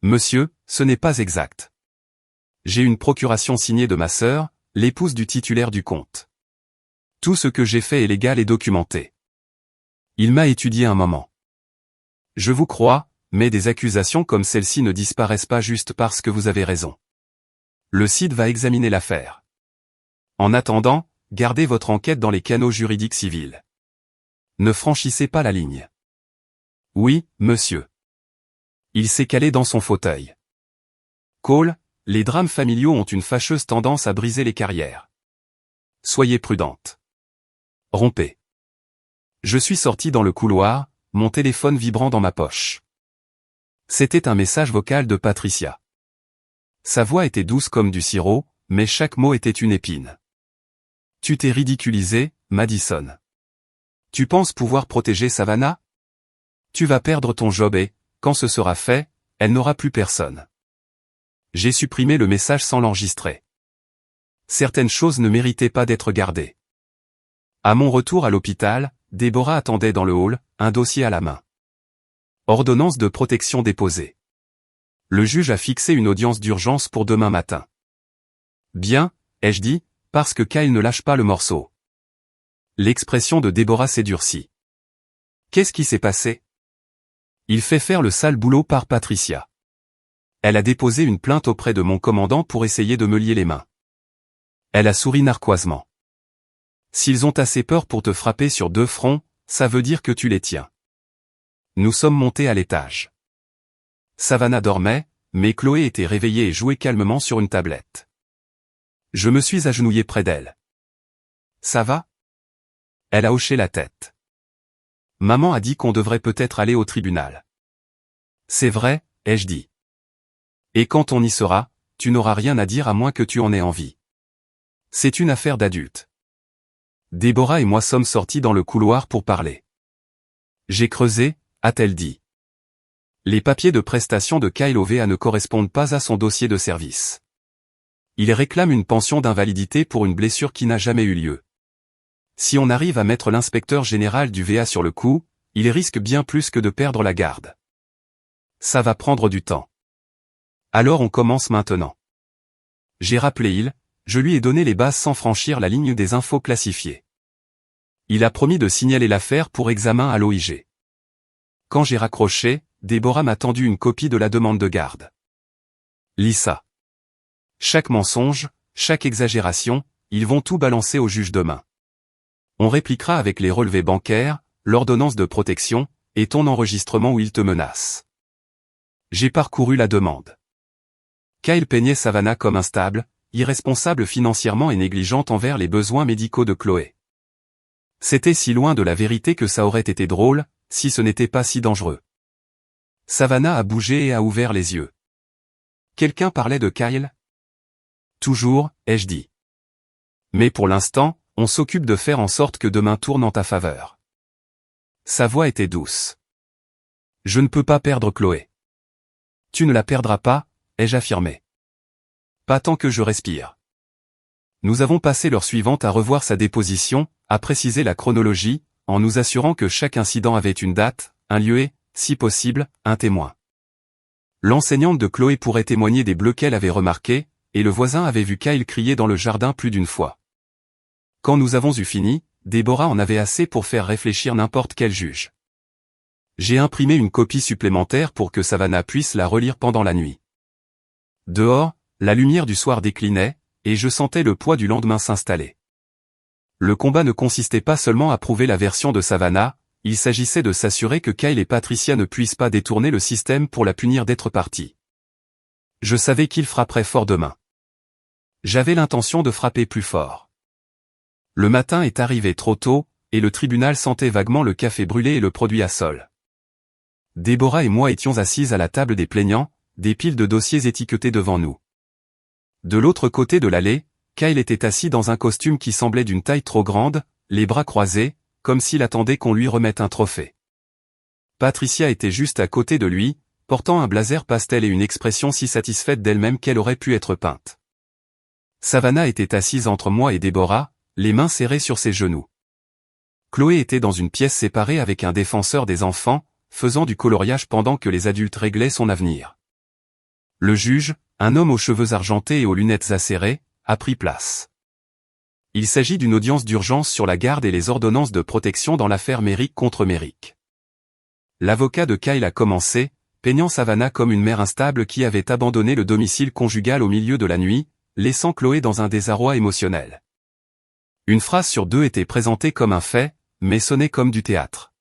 Monsieur, ce n'est pas exact. J'ai une procuration signée de ma sœur, l'épouse du titulaire du compte. Tout ce que j'ai fait est légal et documenté. Il m'a étudié un moment. Je vous crois, mais des accusations comme celle-ci ne disparaissent pas juste parce que vous avez raison. Le CID va examiner l'affaire. En attendant, gardez votre enquête dans les canaux juridiques civils. Ne franchissez pas la ligne. Oui, monsieur. Il s'est calé dans son fauteuil. Cole, les drames familiaux ont une fâcheuse tendance à briser les carrières. Soyez prudente. Rompez. Je suis sorti dans le couloir, mon téléphone vibrant dans ma poche. C'était un message vocal de Patricia. Sa voix était douce comme du sirop, mais chaque mot était une épine. Tu t'es ridiculisé, Madison. Tu penses pouvoir protéger Savannah? Tu vas perdre ton job et, quand ce sera fait, elle n'aura plus personne. J'ai supprimé le message sans l'enregistrer. Certaines choses ne méritaient pas d'être gardées. À mon retour à l'hôpital, Déborah attendait dans le hall, un dossier à la main. Ordonnance de protection déposée. Le juge a fixé une audience d'urgence pour demain matin. Bien, ai-je dit, parce que Kyle ne lâche pas le morceau. L'expression de Déborah s'est durcie. Qu'est-ce qui s'est passé? Il fait faire le sale boulot par Patricia. Elle a déposé une plainte auprès de mon commandant pour essayer de me lier les mains. Elle a souri narquoisement. S'ils ont assez peur pour te frapper sur deux fronts, ça veut dire que tu les tiens. Nous sommes montés à l'étage. Savannah dormait, mais Chloé était réveillée et jouait calmement sur une tablette. Je me suis agenouillé près d'elle. Ça va? Elle a hoché la tête. Maman a dit qu'on devrait peut-être aller au tribunal. C'est vrai, ai-je dit. Et quand on y sera, tu n'auras rien à dire à moins que tu en aies envie. C'est une affaire d'adultes. Déborah et moi sommes sortis dans le couloir pour parler. J'ai creusé, a-t-elle dit. Les papiers de prestation de Kyle OVA ne correspondent pas à son dossier de service. Il réclame une pension d'invalidité pour une blessure qui n'a jamais eu lieu. Si on arrive à mettre l'inspecteur général du VA sur le coup, il risque bien plus que de perdre la garde. Ça va prendre du temps. Alors on commence maintenant. J'ai rappelé je lui ai donné les bases sans franchir la ligne des infos classifiées. Il a promis de signaler l'affaire pour examen à l'OIG. Quand j'ai raccroché, Déborah m'a tendu une copie de la demande de garde. Lis ça. Chaque mensonge, chaque exagération, ils vont tout balancer au juge demain. On répliquera avec les relevés bancaires, l'ordonnance de protection, et ton enregistrement où il te menace. J'ai parcouru la demande. Kyle peignait Savannah comme instable, irresponsable financièrement et négligente envers les besoins médicaux de Chloé. C'était si loin de la vérité que ça aurait été drôle, si ce n'était pas si dangereux. Savannah a bougé et a ouvert les yeux. Quelqu'un parlait de Kyle ? Toujours, ai-je dit. Mais pour l'instant, on s'occupe de faire en sorte que demain tourne en ta faveur. Sa voix était douce. Je ne peux pas perdre Chloé. Tu ne la perdras pas, ai-je affirmé. Pas tant que je respire. Nous avons passé l'heure suivante à revoir sa déposition, à préciser la chronologie, en nous assurant que chaque incident avait une date, un lieu et, si possible, un témoin. L'enseignante de Chloé pourrait témoigner des bleus qu'elle avait remarqués, et le voisin avait vu Kyle crier dans le jardin plus d'une fois. Quand nous avons eu fini, Déborah en avait assez pour faire réfléchir n'importe quel juge. J'ai imprimé une copie supplémentaire pour que Savannah puisse la relire pendant la nuit. Dehors, la lumière du soir déclinait, et je sentais le poids du lendemain s'installer. Le combat ne consistait pas seulement à prouver la version de Savannah, il s'agissait de s'assurer que Kyle et Patricia ne puissent pas détourner le système pour la punir d'être partie. Je savais qu'il frapperait fort demain. J'avais l'intention de frapper plus fort. Le matin est arrivé trop tôt, et le tribunal sentait vaguement le café brûlé et le produit à sol. Déborah et moi étions assises à la table des plaignants, des piles de dossiers étiquetés devant nous. De l'autre côté de l'allée, Kyle était assis dans un costume qui semblait d'une taille trop grande, les bras croisés, comme s'il attendait qu'on lui remette un trophée. Patricia était juste à côté de lui, portant un blazer pastel et une expression si satisfaite d'elle-même qu'elle aurait pu être peinte. Savannah était assise entre moi et Déborah, les mains serrées sur ses genoux. Chloé était dans une pièce séparée avec un défenseur des enfants, faisant du coloriage pendant que les adultes réglaient son avenir. Le juge, un homme aux cheveux argentés et aux lunettes acérées, a pris place. Il s'agit d'une audience d'urgence sur la garde et les ordonnances de protection dans l'affaire Merrick contre Merrick. L'avocat de Kyle a commencé, peignant Savannah comme une mère instable qui avait abandonné le domicile conjugal au milieu de la nuit, laissant Chloé dans un désarroi émotionnel. Une phrase sur deux était présentée comme un fait, mais sonnait comme du théâtre.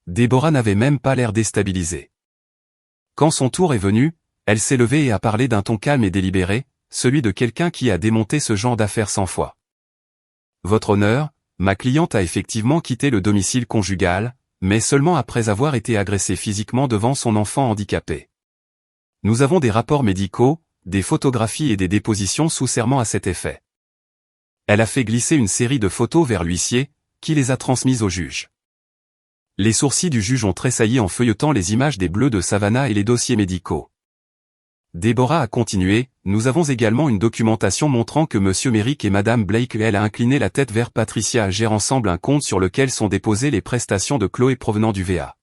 Déborah n'avait même pas l'air déstabilisée. Quand son tour est venu, elle s'est levée et a parlé d'un ton calme et délibéré, celui de quelqu'un qui a démonté ce genre d'affaires 100 fois. Votre honneur, ma cliente a effectivement quitté le domicile conjugal, mais seulement après avoir été agressée physiquement devant son enfant handicapé. Nous avons des rapports médicaux, des photographies et des dépositions sous serment à cet effet. Elle a fait glisser une série de photos vers l'huissier, qui les a transmises au juge. Les sourcils du juge ont tressailli en feuilletant les images des bleus de Savannah et les dossiers médicaux. Déborah a continué, nous avons également une documentation montrant que M. Merrick et Mme Blake elle a incliné la tête vers Patricia gèrent ensemble un compte sur lequel sont déposées les prestations de Chloé provenant du VA.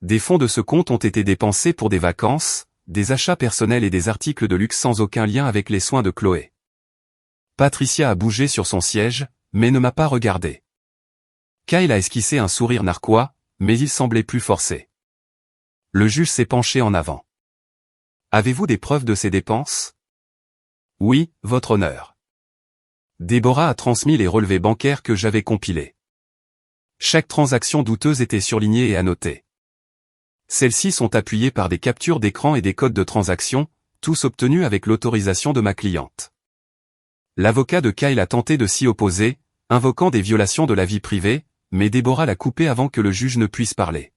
Des fonds de ce compte ont été dépensés pour des vacances, des achats personnels et des articles de luxe sans aucun lien avec les soins de Chloé. Patricia a bougé sur son siège, mais ne m'a pas regardé. Kyle a esquissé un sourire narquois, mais il semblait plus forcé. Le juge s'est penché en avant. Avez-vous des preuves de ces dépenses? Oui, votre honneur. Déborah a transmis les relevés bancaires que j'avais compilés. Chaque transaction douteuse était surlignée et annotée. Celles-ci sont appuyées par des captures d'écran et des codes de transaction, tous obtenus avec l'autorisation de ma cliente. L'avocat de Kyle a tenté de s'y opposer, invoquant des violations de la vie privée, mais Déborah l'a coupé avant que le juge ne puisse parler.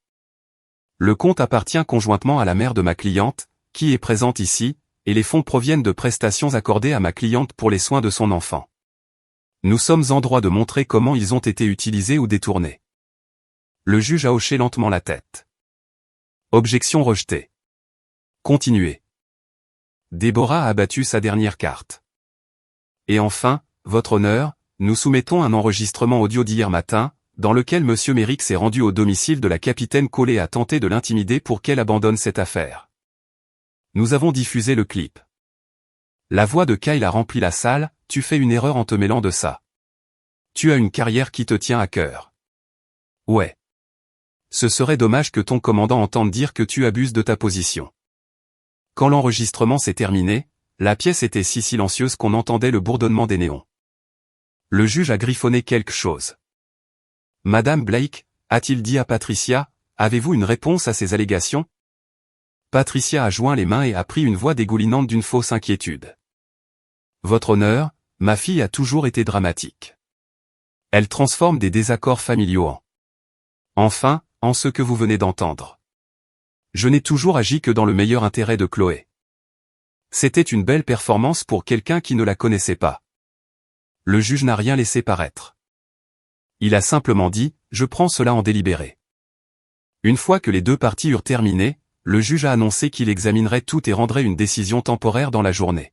Le compte appartient conjointement à la mère de ma cliente, qui est présente ici, et les fonds proviennent de prestations accordées à ma cliente pour les soins de son enfant. Nous sommes en droit de montrer comment ils ont été utilisés ou détournés. Le juge a hoché lentement la tête. Objection rejetée. Continuez. Déborah a abattu sa dernière carte. Et enfin, Votre Honneur, nous soumettons un enregistrement audio d'hier matin, dans lequel M. Méric s'est rendu au domicile de la capitaine Cole et a tenté de l'intimider pour qu'elle abandonne cette affaire. Nous avons diffusé le clip. La voix de Kyle a rempli la salle, tu fais une erreur en te mêlant de ça. Tu as une carrière qui te tient à cœur. Ouais. Ce serait dommage que ton commandant entende dire que tu abuses de ta position. Quand l'enregistrement s'est terminé, la pièce était si silencieuse qu'on entendait le bourdonnement des néons. Le juge a griffonné quelque chose. Madame Blake, a-t-il dit à Patricia, avez-vous une réponse à ces allégations? Patricia a joint les mains et a pris une voix dégoulinante d'une fausse inquiétude. Votre Honneur, ma fille a toujours été dramatique. Elle transforme des désaccords familiaux enfin, en ce que vous venez d'entendre. Je n'ai toujours agi que dans le meilleur intérêt de Chloé. C'était une belle performance pour quelqu'un qui ne la connaissait pas. Le juge n'a rien laissé paraître. Il a simplement dit, je prends cela en délibéré. Une fois que les deux parties eurent terminé, le juge a annoncé qu'il examinerait tout et rendrait une décision temporaire dans la journée.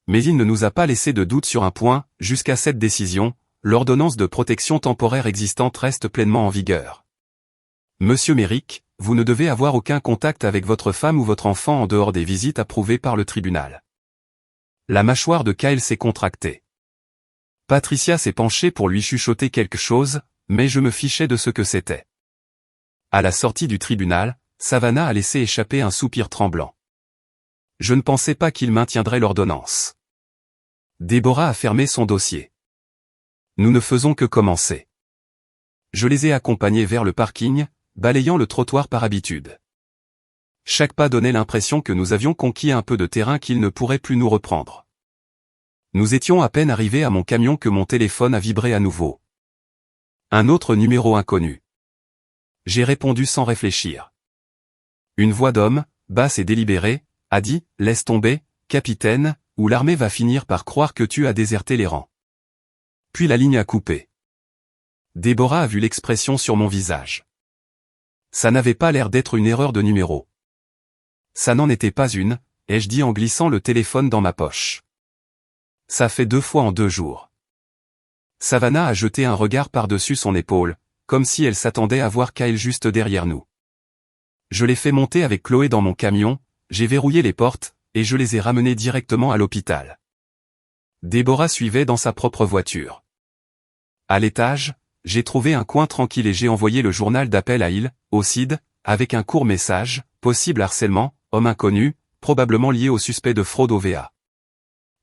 Mais il ne nous a pas laissé de doute sur un point, jusqu'à cette décision, l'ordonnance de protection temporaire existante reste pleinement en vigueur. Monsieur Méric, vous ne devez avoir aucun contact avec votre femme ou votre enfant en dehors des visites approuvées par le tribunal. La mâchoire de Kyle s'est contractée. Patricia s'est penchée pour lui chuchoter quelque chose, mais je me fichais de ce que c'était. À la sortie du tribunal, Savannah a laissé échapper un soupir tremblant. Je ne pensais pas qu'il maintiendrait l'ordonnance. Déborah a fermé son dossier. Nous ne faisons que commencer. Je les ai accompagnés vers le parking, balayant le trottoir par habitude. Chaque pas donnait l'impression que nous avions conquis un peu de terrain qu'ils ne pourraient plus nous reprendre. Nous étions à peine arrivés à mon camion que mon téléphone a vibré à nouveau. Un autre numéro inconnu. J'ai répondu sans réfléchir. Une voix d'homme, basse et délibérée, a dit « Laisse tomber, capitaine, ou l'armée va finir par croire que tu as déserté les rangs. » Puis la ligne a coupé. Déborah a vu l'expression sur mon visage. Ça n'avait pas l'air d'être une erreur de numéro. Ça n'en était pas une, ai-je dit en glissant le téléphone dans ma poche. Ça fait 2 fois en 2 jours. Savannah a jeté un regard par-dessus son épaule, comme si elle s'attendait à voir Kyle juste derrière nous. Je l'ai fait monter avec Chloé dans mon camion, j'ai verrouillé les portes, et je les ai ramenés directement à l'hôpital. Déborah suivait dans sa propre voiture. À l'étage, j'ai trouvé un coin tranquille et j'ai envoyé le journal d'appel à Hill, au CID, avec un court message, possible harcèlement, homme inconnu, probablement lié au suspect de fraude au VA.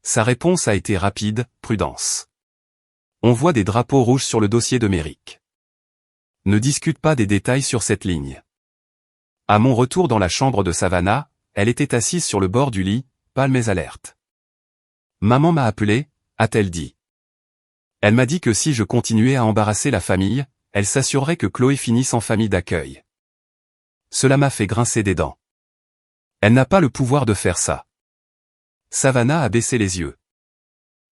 Sa réponse a été rapide, prudence. On voit des drapeaux rouges sur le dossier de Méric. Ne discute pas des détails sur cette ligne. À mon retour dans la chambre de Savannah, elle était assise sur le bord du lit, palmes alertes. Maman m'a appelé, a-t-elle dit. Elle m'a dit que si je continuais à embarrasser la famille, elle s'assurerait que Chloé finisse en famille d'accueil. Cela m'a fait grincer des dents. Elle n'a pas le pouvoir de faire ça. Savannah a baissé les yeux.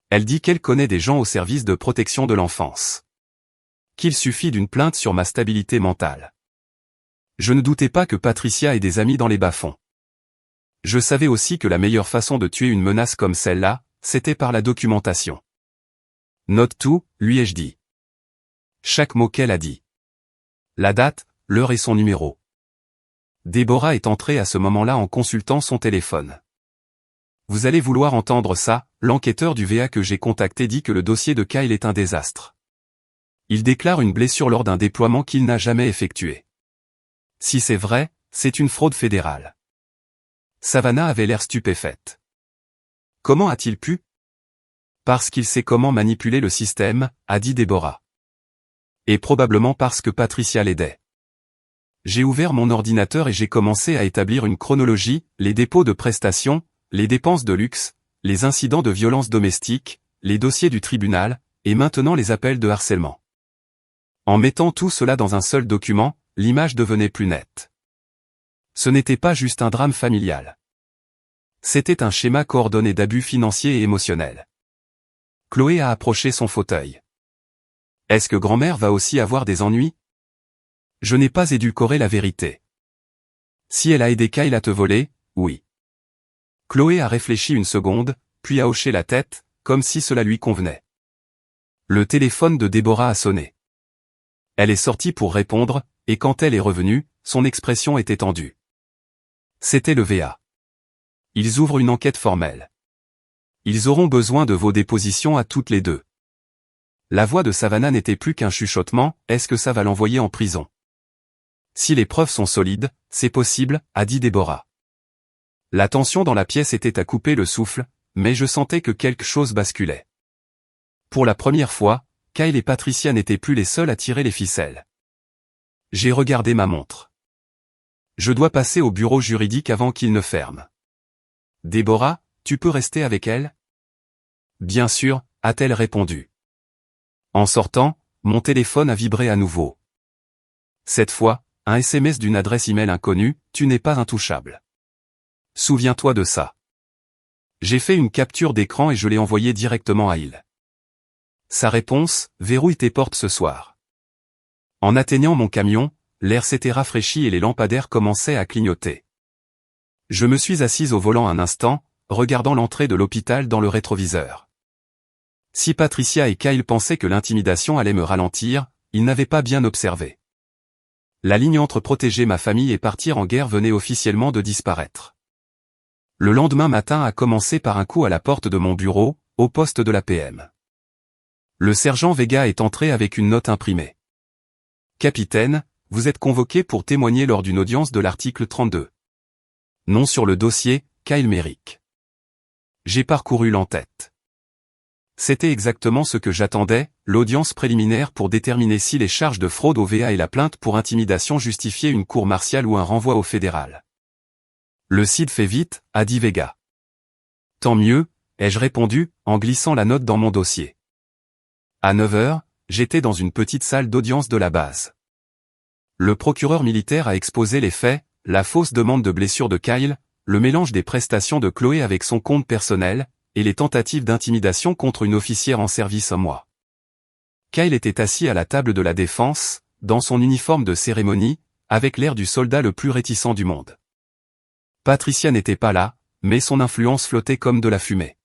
Elle dit qu'elle connaît des gens au service de protection de l'enfance. Qu'il suffit d'une plainte sur ma stabilité mentale. Je ne doutais pas que Patricia ait des amis dans les bas-fonds. Je savais aussi que la meilleure façon de tuer une menace comme celle-là, c'était par la documentation. Note tout, lui ai-je dit. Chaque mot qu'elle a dit. La date, l'heure et son numéro. Déborah est entrée à ce moment-là en consultant son téléphone. Vous allez vouloir entendre ça, l'enquêteur du VA que j'ai contacté dit que le dossier de Kyle est un désastre. Il déclare une blessure lors d'un déploiement qu'il n'a jamais effectué. Si c'est vrai, c'est une fraude fédérale. Savannah avait l'air stupéfaite. Comment a-t-il pu? Parce qu'il sait comment manipuler le système, a dit Déborah. Et probablement parce que Patricia l'aidait. J'ai ouvert mon ordinateur et j'ai commencé à établir une chronologie, les dépôts de prestations, les dépenses de luxe, les incidents de violence domestique, les dossiers du tribunal, et maintenant les appels de harcèlement. En mettant tout cela dans un seul document, l'image devenait plus nette. Ce n'était pas juste un drame familial. C'était un schéma coordonné d'abus financiers et émotionnels. Chloé a approché son fauteuil. Est-ce que grand-mère va aussi avoir des ennuis? Je n'ai pas édulcoré la vérité. Si elle a aidé Kyle à te voler, oui. Chloé a réfléchi une seconde, puis a hoché la tête, comme si cela lui convenait. Le téléphone de Déborah a sonné. Elle est sortie pour répondre, et quand elle est revenue, son expression était tendue. C'était le VA. Ils ouvrent une enquête formelle. Ils auront besoin de vos dépositions à toutes les deux. La voix de Savannah n'était plus qu'un chuchotement, est-ce que ça va l'envoyer en prison? Si les preuves sont solides, c'est possible, a dit Déborah. La tension dans la pièce était à couper le souffle, mais je sentais que quelque chose basculait. Pour la première fois, Kyle et Patricia n'étaient plus les seuls à tirer les ficelles. J'ai regardé ma montre. Je dois passer au bureau juridique avant qu'il ne ferme. Déborah, tu peux rester avec elle? Bien sûr, a-t-elle répondu. En sortant, mon téléphone a vibré à nouveau. Cette fois, un SMS d'une adresse email inconnue, tu n'es pas intouchable. Souviens-toi de ça. J'ai fait une capture d'écran et je l'ai envoyée directement à il. Sa réponse, verrouille tes portes ce soir. En atteignant mon camion, l'air s'était rafraîchi et les lampadaires commençaient à clignoter. Je me suis assise au volant un instant, regardant l'entrée de l'hôpital dans le rétroviseur. Si Patricia et Kyle pensaient que l'intimidation allait me ralentir, ils n'avaient pas bien observé. La ligne entre protéger ma famille et partir en guerre venait officiellement de disparaître. Le lendemain matin a commencé par un coup à la porte de mon bureau, au poste de la PM. Le sergent Vega est entré avec une note imprimée. Capitaine, vous êtes convoqué pour témoigner lors d'une audience de l'article 32. Nom sur le dossier, Kyle Merrick. J'ai parcouru l'entête. C'était exactement ce que j'attendais, l'audience préliminaire pour déterminer si les charges de fraude au VA et la plainte pour intimidation justifiaient une cour martiale ou un renvoi au fédéral. Le CID fait vite, a dit Vega. Tant mieux, ai-je répondu, en glissant la note dans mon dossier. À 9 heures, j'étais dans une petite salle d'audience de la base. Le procureur militaire a exposé les faits, la fausse demande de blessure de Kyle, le mélange des prestations de Chloé avec son compte personnel, et les tentatives d'intimidation contre une officière en service à moi. Kyle était assis à la table de la défense, dans son uniforme de cérémonie, avec l'air du soldat le plus réticent du monde. Patricia n'était pas là, mais son influence flottait comme de la fumée.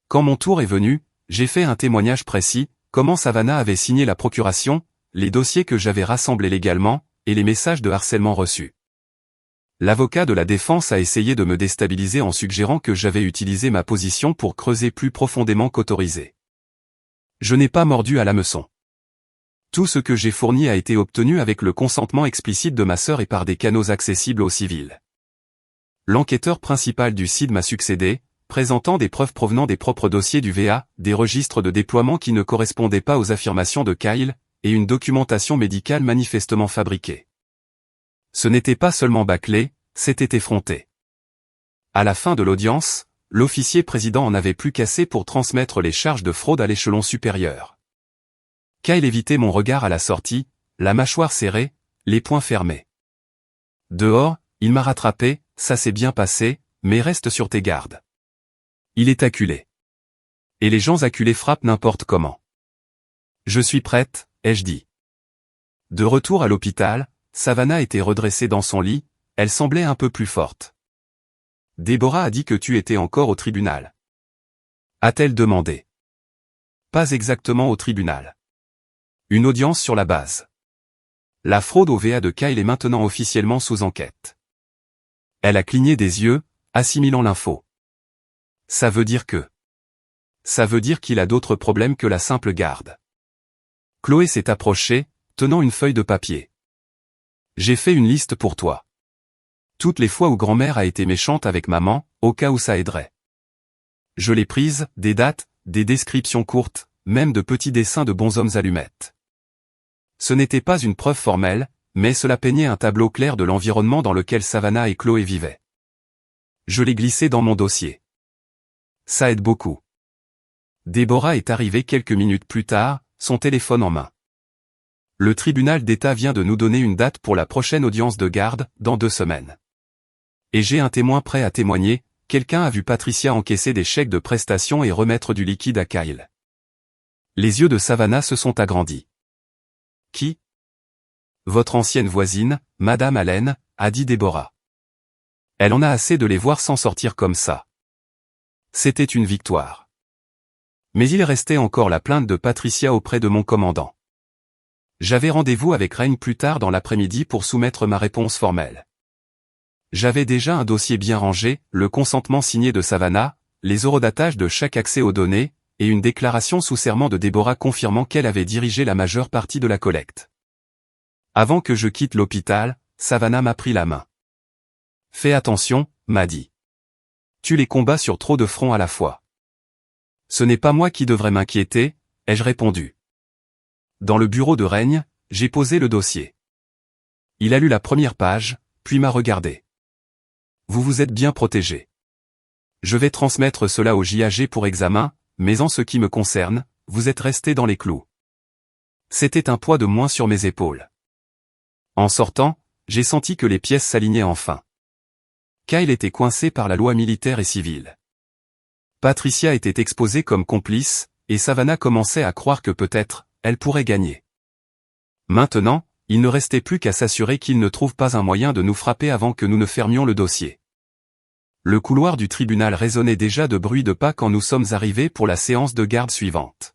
Quand mon tour est venu, j'ai fait un témoignage précis, comment Savannah avait signé la procuration, les dossiers que j'avais rassemblés légalement, et les messages de harcèlement reçus. L'avocat de la défense a essayé de me déstabiliser en suggérant que j'avais utilisé ma position pour creuser plus profondément qu'autorisé. Je n'ai pas mordu à l'hameçon. Tout ce que j'ai fourni a été obtenu avec le consentement explicite de ma sœur et par des canaux accessibles aux civils. L'enquêteur principal du CID m'a succédé, présentant des preuves provenant des propres dossiers du VA, des registres de déploiement qui ne correspondaient pas aux affirmations de Kyle, et une documentation médicale manifestement fabriquée. Ce n'était pas seulement bâclé, c'était effronté. À la fin de l'audience, l'officier président en avait plus qu'assez pour transmettre les charges de fraude à l'échelon supérieur. Kyle évitait mon regard à la sortie, la mâchoire serrée, les poings fermés. Dehors, il m'a rattrapé, ça s'est bien passé, mais reste sur tes gardes. Il est acculé. Et les gens acculés frappent n'importe comment. Je suis prête, ai-je dit. De retour à l'hôpital, Savannah était redressée dans son lit, elle semblait un peu plus forte. Déborah a dit que tu étais encore au tribunal. A-t-elle demandé. Pas exactement au tribunal. Une audience sur la base. La fraude au VA de Kyle est maintenant officiellement sous enquête. Elle a cligné des yeux, assimilant l'info. Ça veut dire que. Ça veut dire qu'il a d'autres problèmes que la simple garde. Chloé s'est approchée, tenant une feuille de papier. J'ai fait une liste pour toi. Toutes les fois où grand-mère a été méchante avec maman, au cas où ça aiderait. Je l'ai prise, des dates, des descriptions courtes, même de petits dessins de bonshommes allumettes. Ce n'était pas une preuve formelle, mais cela peignait un tableau clair de l'environnement dans lequel Savannah et Chloé vivaient. Je l'ai glissé dans mon dossier. Ça aide beaucoup. Déborah est arrivée quelques minutes plus tard, son téléphone en main. Le tribunal d'État vient de nous donner une date pour la prochaine audience de garde, dans 2 semaines. Et j'ai un témoin prêt à témoigner, quelqu'un a vu Patricia encaisser des chèques de prestations et remettre du liquide à Kyle. Les yeux de Savannah se sont agrandis. Qui? Votre ancienne voisine, Madame Allen, a dit Déborah. Elle en a assez de les voir s'en sortir comme ça. C'était une victoire. Mais il restait encore la plainte de Patricia auprès de mon commandant. J'avais rendez-vous avec Reign plus tard dans l'après-midi pour soumettre ma réponse formelle. J'avais déjà un dossier bien rangé, le consentement signé de Savannah, les eurodatages de chaque accès aux données, et une déclaration sous serment de Déborah confirmant qu'elle avait dirigé la majeure partie de la collecte. Avant que je quitte l'hôpital, Savannah m'a pris la main. Fais attention, m'a dit. Tu les combats sur trop de fronts à la fois. Ce n'est pas moi qui devrais m'inquiéter, ai-je répondu. Dans le bureau de Reign, j'ai posé le dossier. Il a lu la première page, puis m'a regardé. Vous vous êtes bien protégé. Je vais transmettre cela au JAG pour examen, mais en ce qui me concerne, vous êtes resté dans les clous. C'était un poids de moins sur mes épaules. En sortant, j'ai senti que les pièces s'alignaient enfin. Kyle était coincé par la loi militaire et civile. Patricia était exposée comme complice, et Savannah commençait à croire que peut-être, elle pourrait gagner. Maintenant, il ne restait plus qu'à s'assurer qu'il ne trouve pas un moyen de nous frapper avant que nous ne fermions le dossier. Le couloir du tribunal résonnait déjà de bruits de pas quand nous sommes arrivés pour la séance de garde suivante.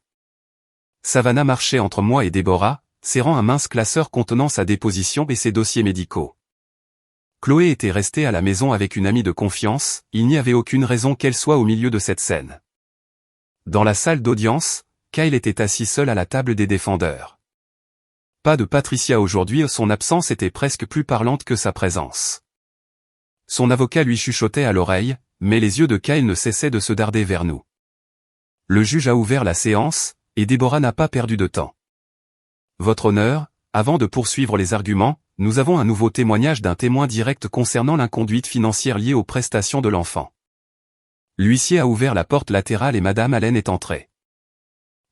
Savannah marchait entre moi et Déborah, serrant un mince classeur contenant sa déposition et ses dossiers médicaux. Chloé était restée à la maison avec une amie de confiance, il n'y avait aucune raison qu'elle soit au milieu de cette scène. Dans la salle d'audience, Kyle était assis seul à la table des défendeurs. Pas de Patricia aujourd'hui, son absence était presque plus parlante que sa présence. Son avocat lui chuchotait à l'oreille, mais les yeux de Kyle ne cessaient de se darder vers nous. Le juge a ouvert la séance, et Déborah n'a pas perdu de temps. Votre honneur, avant de poursuivre les arguments, nous avons un nouveau témoignage d'un témoin direct concernant l'inconduite financière liée aux prestations de l'enfant. L'huissier a ouvert la porte latérale et Madame Allen est entrée.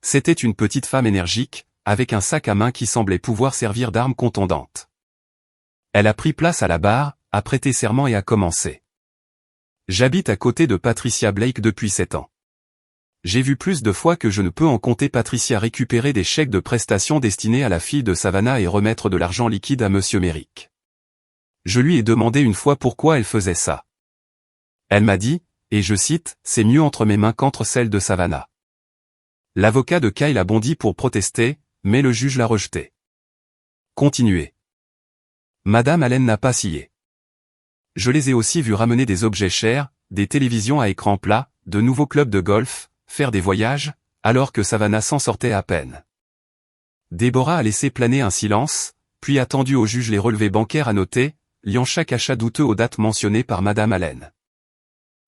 C'était une petite femme énergique, avec un sac à main qui semblait pouvoir servir d'arme contondante. Elle a pris place à la barre, a prêté serment et a commencé. J'habite à côté de Patricia Blake depuis 7 ans. J'ai vu plus de fois que je ne peux en compter Patricia récupérer des chèques de prestations destinés à la fille de Savannah et remettre de l'argent liquide à Monsieur Merrick. Je lui ai demandé une fois pourquoi elle faisait ça. Elle m'a dit, et je cite, « C'est mieux entre mes mains qu'entre celles de Savannah ». L'avocat de Kyle a bondi pour protester, mais le juge l'a rejeté. Continuez. Madame Allen n'a pas scié. Je les ai aussi vus ramener des objets chers, des télévisions à écran plat, de nouveaux clubs de golf, faire des voyages, alors que Savannah s'en sortait à peine. Déborah a laissé planer un silence, puis a tendu au juge les relevés bancaires à noter, liant chaque achat douteux aux dates mentionnées par Madame Allen.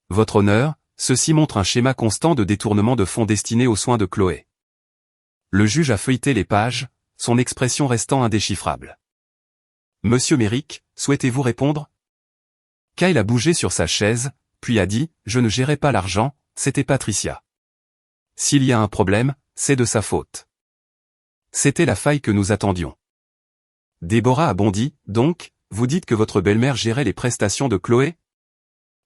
Votre honneur, ceci montre un schéma constant de détournement de fonds destinés aux soins de Chloé. Le juge a feuilleté les pages, son expression restant indéchiffrable. Monsieur Merrick, souhaitez-vous répondre? Kyle a bougé sur sa chaise, puis a dit, je ne gérais pas l'argent, c'était Patricia. S'il y a un problème, c'est de sa faute. C'était la faille que nous attendions. Déborah a bondi, donc, vous dites que votre belle-mère gérait les prestations de Chloé?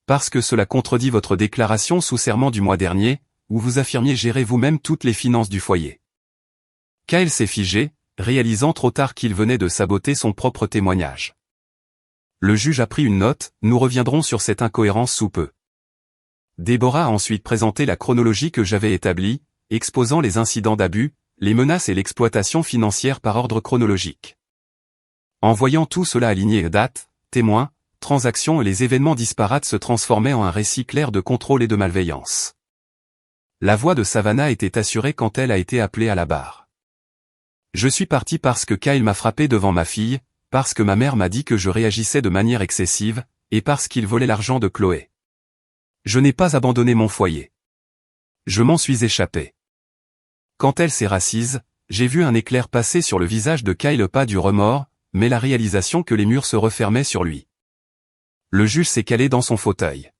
Parce que cela contredit votre déclaration sous serment du mois dernier, où vous affirmiez gérer vous-même toutes les finances du foyer. Kyle s'est figé, réalisant trop tard qu'il venait de saboter son propre témoignage. Le juge a pris une note, nous reviendrons sur cette incohérence sous peu. Déborah a ensuite présenté la chronologie que j'avais établie, exposant les incidents d'abus, les menaces et l'exploitation financière par ordre chronologique. En voyant tout cela aligné dates, témoins, transactions et les événements disparates se transformaient en un récit clair de contrôle et de malveillance. La voix de Savannah était assurée quand elle a été appelée à la barre. Je suis parti parce que Kyle m'a frappé devant ma fille, parce que ma mère m'a dit que je réagissais de manière excessive, et parce qu'il volait l'argent de Chloé. Je n'ai pas abandonné mon foyer. Je m'en suis échappé. Quand elle s'est rassise, j'ai vu un éclair passer sur le visage de Kyle, pas du remords, mais la réalisation que les murs se refermaient sur lui. Le juge s'est calé dans son fauteuil.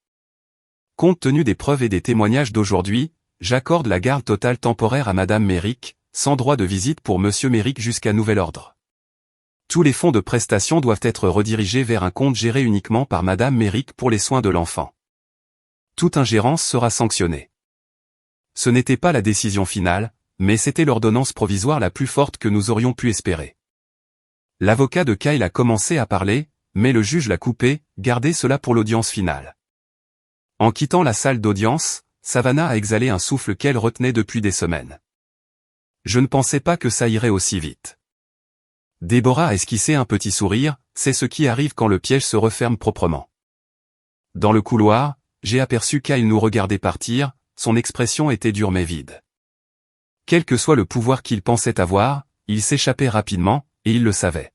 Compte tenu des preuves et des témoignages d'aujourd'hui, j'accorde la garde totale temporaire à Madame Merrick, sans droit de visite pour Monsieur Merrick jusqu'à nouvel ordre. Tous les fonds de prestation doivent être redirigés vers un compte géré uniquement par Madame Merrick pour les soins de l'enfant. Toute ingérence sera sanctionnée. Ce n'était pas la décision finale, mais c'était l'ordonnance provisoire la plus forte que nous aurions pu espérer. L'avocat de Kyle a commencé à parler, mais le juge l'a coupé, gardez cela pour l'audience finale. En quittant la salle d'audience, Savannah a exhalé un souffle qu'elle retenait depuis des semaines. Je ne pensais pas que ça irait aussi vite. Déborah a esquissé un petit sourire, c'est ce qui arrive quand le piège se referme proprement. Dans le couloir, j'ai aperçu Kyle nous regarder partir, son expression était dure mais vide. Quel que soit le pouvoir qu'il pensait avoir, il s'échappait rapidement, et il le savait.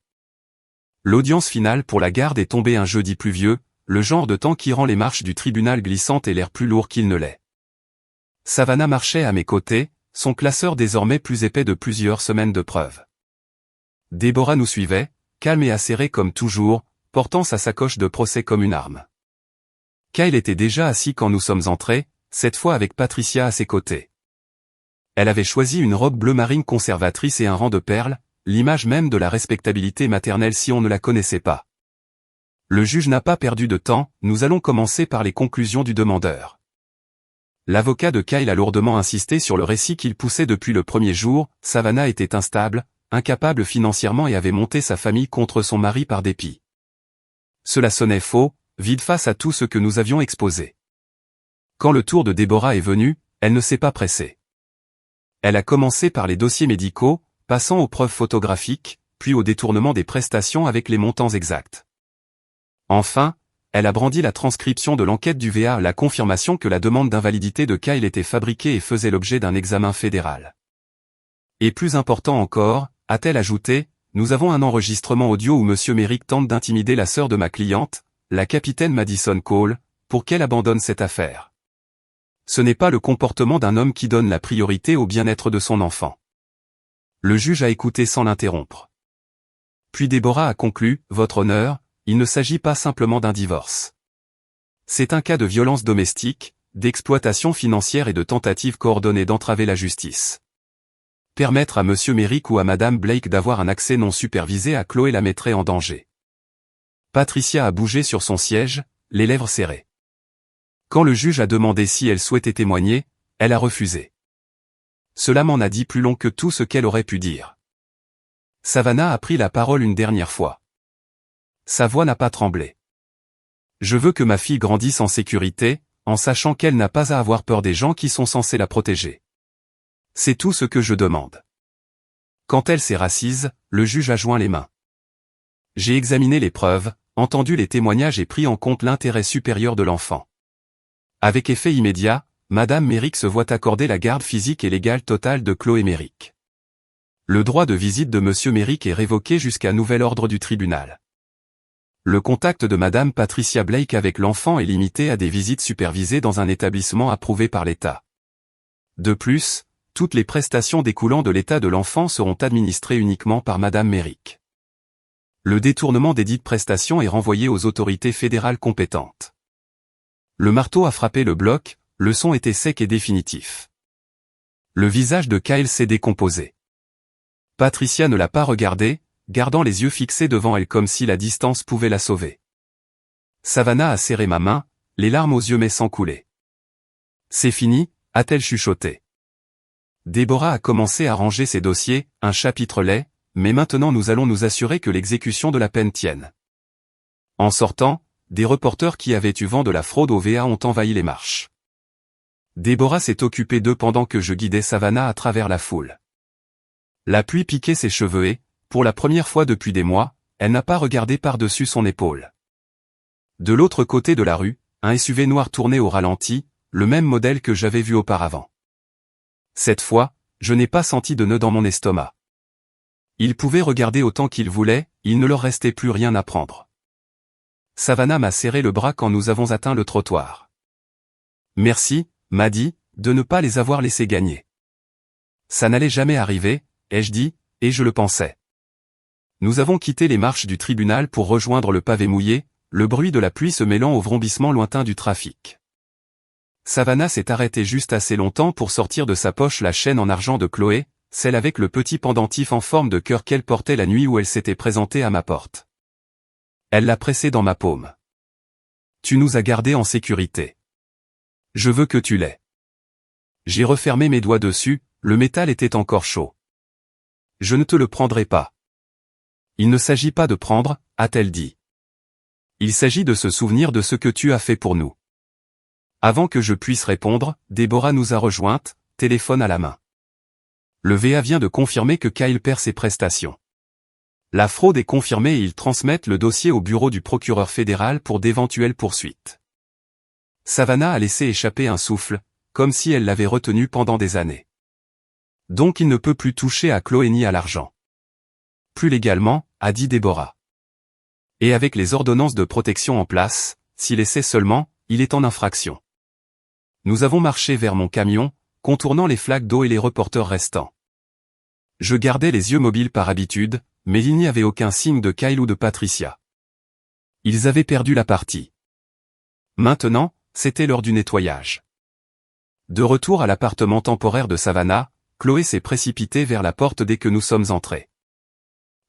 L'audience finale pour la garde est tombée un jeudi pluvieux, le genre de temps qui rend les marches du tribunal glissantes et l'air plus lourd qu'il ne l'est. Savannah marchait à mes côtés, son classeur désormais plus épais de plusieurs semaines de preuves. Déborah nous suivait, calme et acérée comme toujours, portant sa sacoche de procès comme une arme. Kyle était déjà assis quand nous sommes entrés, cette fois avec Patricia à ses côtés. Elle avait choisi une robe bleu marine conservatrice et un rang de perles, l'image même de la respectabilité maternelle si on ne la connaissait pas. Le juge n'a pas perdu de temps, nous allons commencer par les conclusions du demandeur. L'avocat de Kyle a lourdement insisté sur le récit qu'il poussait depuis le premier jour, Savannah était instable, incapable financièrement et avait monté sa famille contre son mari par dépit. Cela sonnait faux, vide face à tout ce que nous avions exposé. Quand le tour de Déborah est venu, elle ne s'est pas pressée. Elle a commencé par les dossiers médicaux, passant aux preuves photographiques, puis au détournement des prestations avec les montants exacts. Enfin, elle a brandi la transcription de l'enquête du VA, la confirmation que la demande d'invalidité de Kyle était fabriquée et faisait l'objet d'un examen fédéral. Et plus important encore, a-t-elle ajouté, nous avons un enregistrement audio où Monsieur Merrick tente d'intimider la sœur de ma cliente, la capitaine Madison Cole, pour qu'elle abandonne cette affaire. Ce n'est pas le comportement d'un homme qui donne la priorité au bien-être de son enfant. Le juge a écouté sans l'interrompre. Puis Déborah a conclu, Votre honneur, il ne s'agit pas simplement d'un divorce. C'est un cas de violence domestique, d'exploitation financière et de tentative coordonnée d'entraver la justice. Permettre à Monsieur Merrick ou à Madame Blake d'avoir un accès non supervisé à Chloé la mettrait en danger. Patricia a bougé sur son siège, les lèvres serrées. Quand le juge a demandé si elle souhaitait témoigner, elle a refusé. Cela m'en a dit plus long que tout ce qu'elle aurait pu dire. Savannah a pris la parole une dernière fois. Sa voix n'a pas tremblé. Je veux que ma fille grandisse en sécurité, en sachant qu'elle n'a pas à avoir peur des gens qui sont censés la protéger. C'est tout ce que je demande. Quand elle s'est rassise, le juge a joint les mains. J'ai examiné les preuves, entendu les témoignages et pris en compte l'intérêt supérieur de l'enfant. Avec effet immédiat, Madame Merrick se voit accorder la garde physique et légale totale de Chloé Merrick. Le droit de visite de Monsieur Merrick est révoqué jusqu'à nouvel ordre du tribunal. Le contact de Madame Patricia Blake avec l'enfant est limité à des visites supervisées dans un établissement approuvé par l'État. De plus, toutes les prestations découlant de l'état de l'enfant seront administrées uniquement par Madame Merrick. Le détournement des dites prestations est renvoyé aux autorités fédérales compétentes. Le marteau a frappé le bloc, le son était sec et définitif. Le visage de Kyle s'est décomposé. Patricia ne l'a pas regardé, gardant les yeux fixés devant elle comme si la distance pouvait la sauver. Savannah a serré ma main, les larmes aux yeux mais sans couler. C'est fini, a-t-elle chuchoté. Déborah a commencé à ranger ses dossiers, un chapitre laid, mais maintenant nous allons nous assurer que l'exécution de la peine tienne. En sortant, des reporters qui avaient eu vent de la fraude au VA ont envahi les marches. Déborah s'est occupée d'eux pendant que je guidais Savannah à travers la foule. La pluie piquait ses cheveux et, pour la première fois depuis des mois, elle n'a pas regardé par-dessus son épaule. De l'autre côté de la rue, un SUV noir tournait au ralenti, le même modèle que j'avais vu auparavant. Cette fois, je n'ai pas senti de nœud dans mon estomac. Ils pouvaient regarder autant qu'ils voulaient, il ne leur restait plus rien à prendre. Savannah m'a serré le bras quand nous avons atteint le trottoir. Merci, m'a dit, de ne pas les avoir laissés gagner. Ça n'allait jamais arriver, ai-je dit, et je le pensais. Nous avons quitté les marches du tribunal pour rejoindre le pavé mouillé, le bruit de la pluie se mêlant au vrombissement lointain du trafic. Savannah s'est arrêtée juste assez longtemps pour sortir de sa poche la chaîne en argent de Chloé, celle avec le petit pendentif en forme de cœur qu'elle portait la nuit où elle s'était présentée à ma porte. Elle l'a pressé dans ma paume. Tu nous as gardés en sécurité. Je veux que tu l'aies. J'ai refermé mes doigts dessus, le métal était encore chaud. Je ne te le prendrai pas. Il ne s'agit pas de prendre, a-t-elle dit. Il s'agit de se souvenir de ce que tu as fait pour nous. Avant que je puisse répondre, Déborah nous a rejointes, téléphone à la main. Le VA vient de confirmer que Kyle perd ses prestations. La fraude est confirmée et ils transmettent le dossier au bureau du procureur fédéral pour d'éventuelles poursuites. Savannah a laissé échapper un souffle, comme si elle l'avait retenu pendant des années. Donc il ne peut plus toucher à Chloé ni à l'argent. Plus légalement, a dit Déborah. Et avec les ordonnances de protection en place, s'il essaie seulement, il est en infraction. Nous avons marché vers mon camion, contournant les flaques d'eau et les reporters restants. Je gardais les yeux mobiles par habitude, mais il n'y avait aucun signe de Kyle ou de Patricia. Ils avaient perdu la partie. Maintenant, c'était l'heure du nettoyage. De retour à l'appartement temporaire de Savannah, Chloé s'est précipitée vers la porte dès que nous sommes entrés.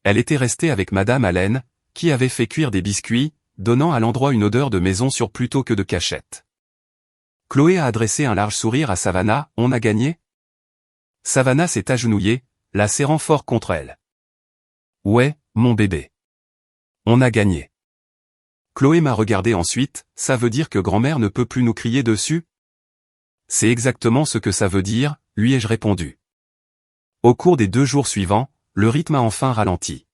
Elle était restée avec Madame Allen, qui avait fait cuire des biscuits, donnant à l'endroit une odeur de maison sûre plutôt que de cachette. Chloé a adressé un large sourire à Savannah, « On a gagné ?» Savannah s'est agenouillée, la serrant fort contre elle. « Ouais, mon bébé. On a gagné. » Chloé m'a regardé ensuite, « Ça veut dire que grand-mère ne peut plus nous crier dessus ?» C'est exactement ce que ça veut dire, lui ai-je répondu. Au cours des 2 jours suivants, le rythme a enfin ralenti.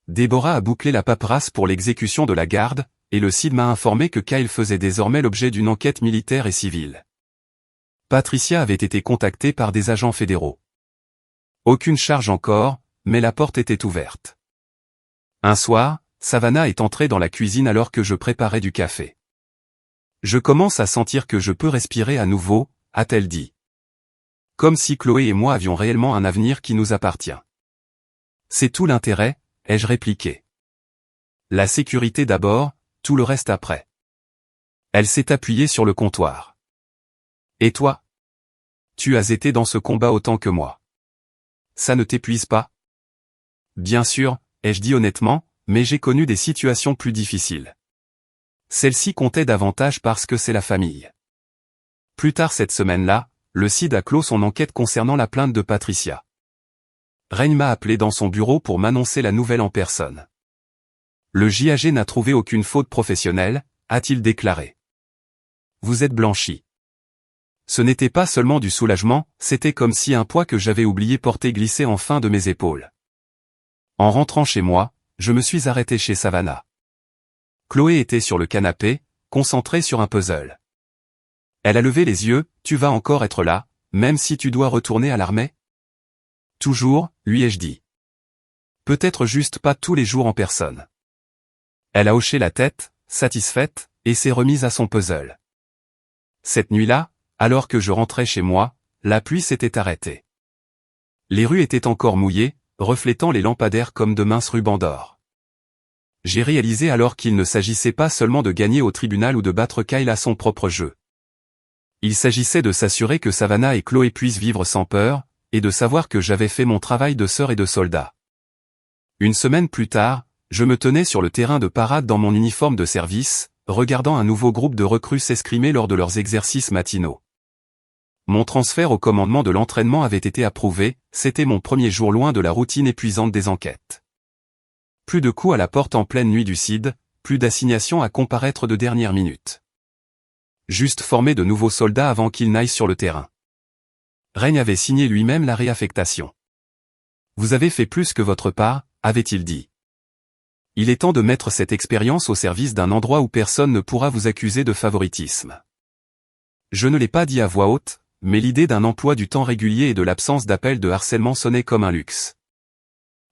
Déborah a bouclé la paperasse pour l'exécution de la garde, et le CID m'a informé que Kyle faisait désormais l'objet d'une enquête militaire et civile. Patricia avait été contactée par des agents fédéraux. Aucune charge encore, mais la porte était ouverte. Un soir, Savannah est entrée dans la cuisine alors que je préparais du café. « Je commence à sentir que je peux respirer à nouveau », a-t-elle dit. Comme si Chloé et moi avions réellement un avenir qui nous appartient. C'est tout l'intérêt, ai-je répliqué. La sécurité d'abord, tout le reste après. Elle s'est appuyée sur le comptoir. Et toi? Tu as été dans ce combat autant que moi. Ça ne t'épuise pas? Bien sûr, ai-je dit honnêtement, mais j'ai connu des situations plus difficiles. Celle-ci comptait davantage parce que c'est la famille. Plus tard cette semaine-là, le CID a clos son enquête concernant la plainte de Patricia. Reign m'a appelé dans son bureau pour m'annoncer la nouvelle en personne. Le JAG n'a trouvé aucune faute professionnelle, a-t-il déclaré. Vous êtes blanchi. Ce n'était pas seulement du soulagement, c'était comme si un poids que j'avais oublié porter glissait enfin de mes épaules. En rentrant chez moi, je me suis arrêté chez Savannah. Chloé était sur le canapé, concentrée sur un puzzle. Elle a levé les yeux, « Tu vas encore être là, même si tu dois retourner à l'armée ?» Toujours, lui ai-je dit. Peut-être juste pas tous les jours en personne. Elle a hoché la tête, satisfaite, et s'est remise à son puzzle. Cette nuit-là, alors que je rentrais chez moi, la pluie s'était arrêtée. Les rues étaient encore mouillées, reflétant les lampadaires comme de minces rubans d'or. J'ai réalisé alors qu'il ne s'agissait pas seulement de gagner au tribunal ou de battre Kyle à son propre jeu. Il s'agissait de s'assurer que Savannah et Chloé puissent vivre sans peur, et de savoir que j'avais fait mon travail de sœur et de soldat. Une semaine plus tard, je me tenais sur le terrain de parade dans mon uniforme de service, regardant un nouveau groupe de recrues s'escrimer lors de leurs exercices matinaux. Mon transfert au commandement de l'entraînement avait été approuvé, c'était mon premier jour loin de la routine épuisante des enquêtes. Plus de coups à la porte en pleine nuit du CID, plus d'assignations à comparaître de dernière minute. Juste former de nouveaux soldats avant qu'ils n'aillent sur le terrain. Reign avait signé lui-même la réaffectation. Vous avez fait plus que votre part, avait-il dit. Il est temps de mettre cette expérience au service d'un endroit où personne ne pourra vous accuser de favoritisme. Je ne l'ai pas dit à voix haute, mais l'idée d'un emploi du temps régulier et de l'absence d'appel de harcèlement sonnait comme un luxe.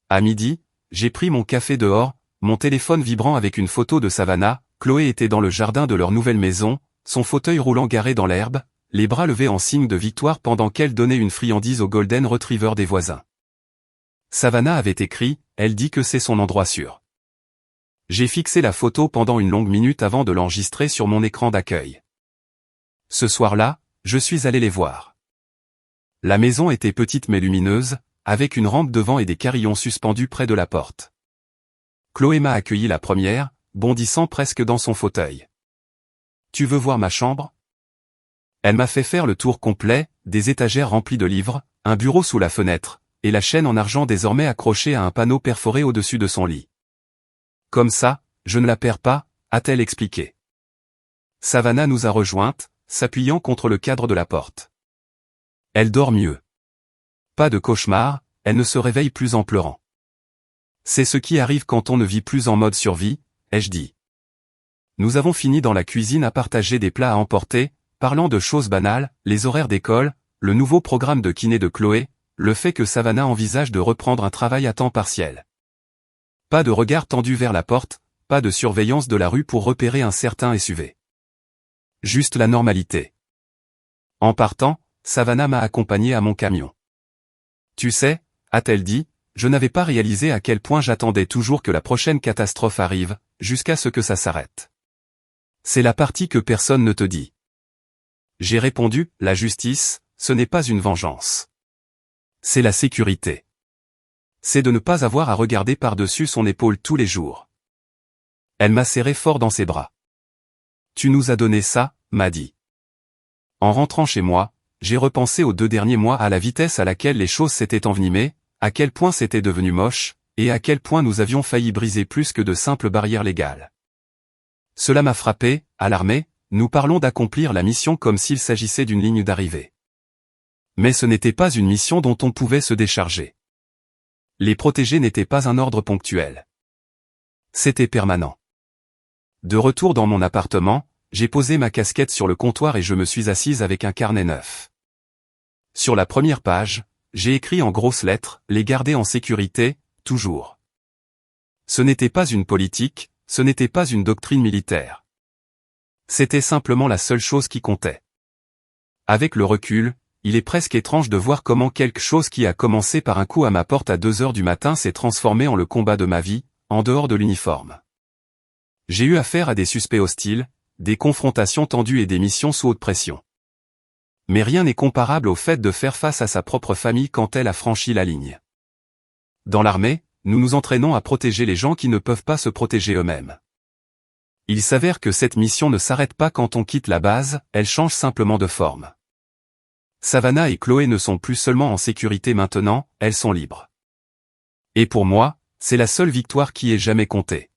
À midi, j'ai pris mon café dehors, mon téléphone vibrant avec une photo de Savannah. Chloé était dans le jardin de leur nouvelle maison, son fauteuil roulant garé dans l'herbe, les bras levés en signe de victoire pendant qu'elle donnait une friandise au golden retriever des voisins. Savannah avait écrit, elle dit que c'est son endroit sûr. J'ai fixé la photo pendant une longue minute avant de l'enregistrer sur mon écran d'accueil. Ce soir-là, je suis allé les voir. La maison était petite mais lumineuse, avec une rampe devant et des carillons suspendus près de la porte. Chloé m'a accueilli la première, bondissant presque dans son fauteuil. « Tu veux voir ma chambre ? Elle m'a fait faire le tour complet, des étagères remplies de livres, un bureau sous la fenêtre, et la chaîne en argent désormais accrochée à un panneau perforé au-dessus de son lit. Comme ça, je ne la perds pas, a-t-elle expliqué. Savannah nous a rejointes, s'appuyant contre le cadre de la porte. Elle dort mieux. Pas de cauchemar, elle ne se réveille plus en pleurant. C'est ce qui arrive quand on ne vit plus en mode survie, ai-je dit. Nous avons fini dans la cuisine à partager des plats à emporter, parlant de choses banales, les horaires d'école, le nouveau programme de kiné de Chloé, le fait que Savannah envisage de reprendre un travail à temps partiel. Pas de regard tendu vers la porte, pas de surveillance de la rue pour repérer un certain SUV. Juste la normalité. En partant, Savannah m'a accompagné à mon camion. Tu sais, a-t-elle dit, je n'avais pas réalisé à quel point j'attendais toujours que la prochaine catastrophe arrive, jusqu'à ce que ça s'arrête. C'est la partie que personne ne te dit. J'ai répondu, la justice, ce n'est pas une vengeance. C'est la sécurité. C'est de ne pas avoir à regarder par-dessus son épaule tous les jours. Elle m'a serré fort dans ses bras. Tu nous as donné ça, m'a dit. En rentrant chez moi, j'ai repensé aux 2 derniers mois à la vitesse à laquelle les choses s'étaient envenimées, à quel point c'était devenu moche, et à quel point nous avions failli briser plus que de simples barrières légales. Cela m'a frappé, alarmé, nous parlons d'accomplir la mission comme s'il s'agissait d'une ligne d'arrivée. Mais ce n'était pas une mission dont on pouvait se décharger. Les protéger n'était pas un ordre ponctuel. C'était permanent. De retour dans mon appartement, j'ai posé ma casquette sur le comptoir et je me suis assise avec un carnet neuf. Sur la première page, j'ai écrit en grosses lettres, les garder en sécurité, toujours. Ce n'était pas une politique, ce n'était pas une doctrine militaire. C'était simplement la seule chose qui comptait. Avec le recul, il est presque étrange de voir comment quelque chose qui a commencé par un coup à ma porte à 2 heures du matin s'est transformé en le combat de ma vie, en dehors de l'uniforme. J'ai eu affaire à des suspects hostiles, des confrontations tendues et des missions sous haute pression. Mais rien n'est comparable au fait de faire face à sa propre famille quand elle a franchi la ligne. Dans l'armée, nous nous entraînons à protéger les gens qui ne peuvent pas se protéger eux-mêmes. Il s'avère que cette mission ne s'arrête pas quand on quitte la base, elle change simplement de forme. Savannah et Chloé ne sont plus seulement en sécurité maintenant, elles sont libres. Et pour moi, c'est la seule victoire qui ait jamais compté.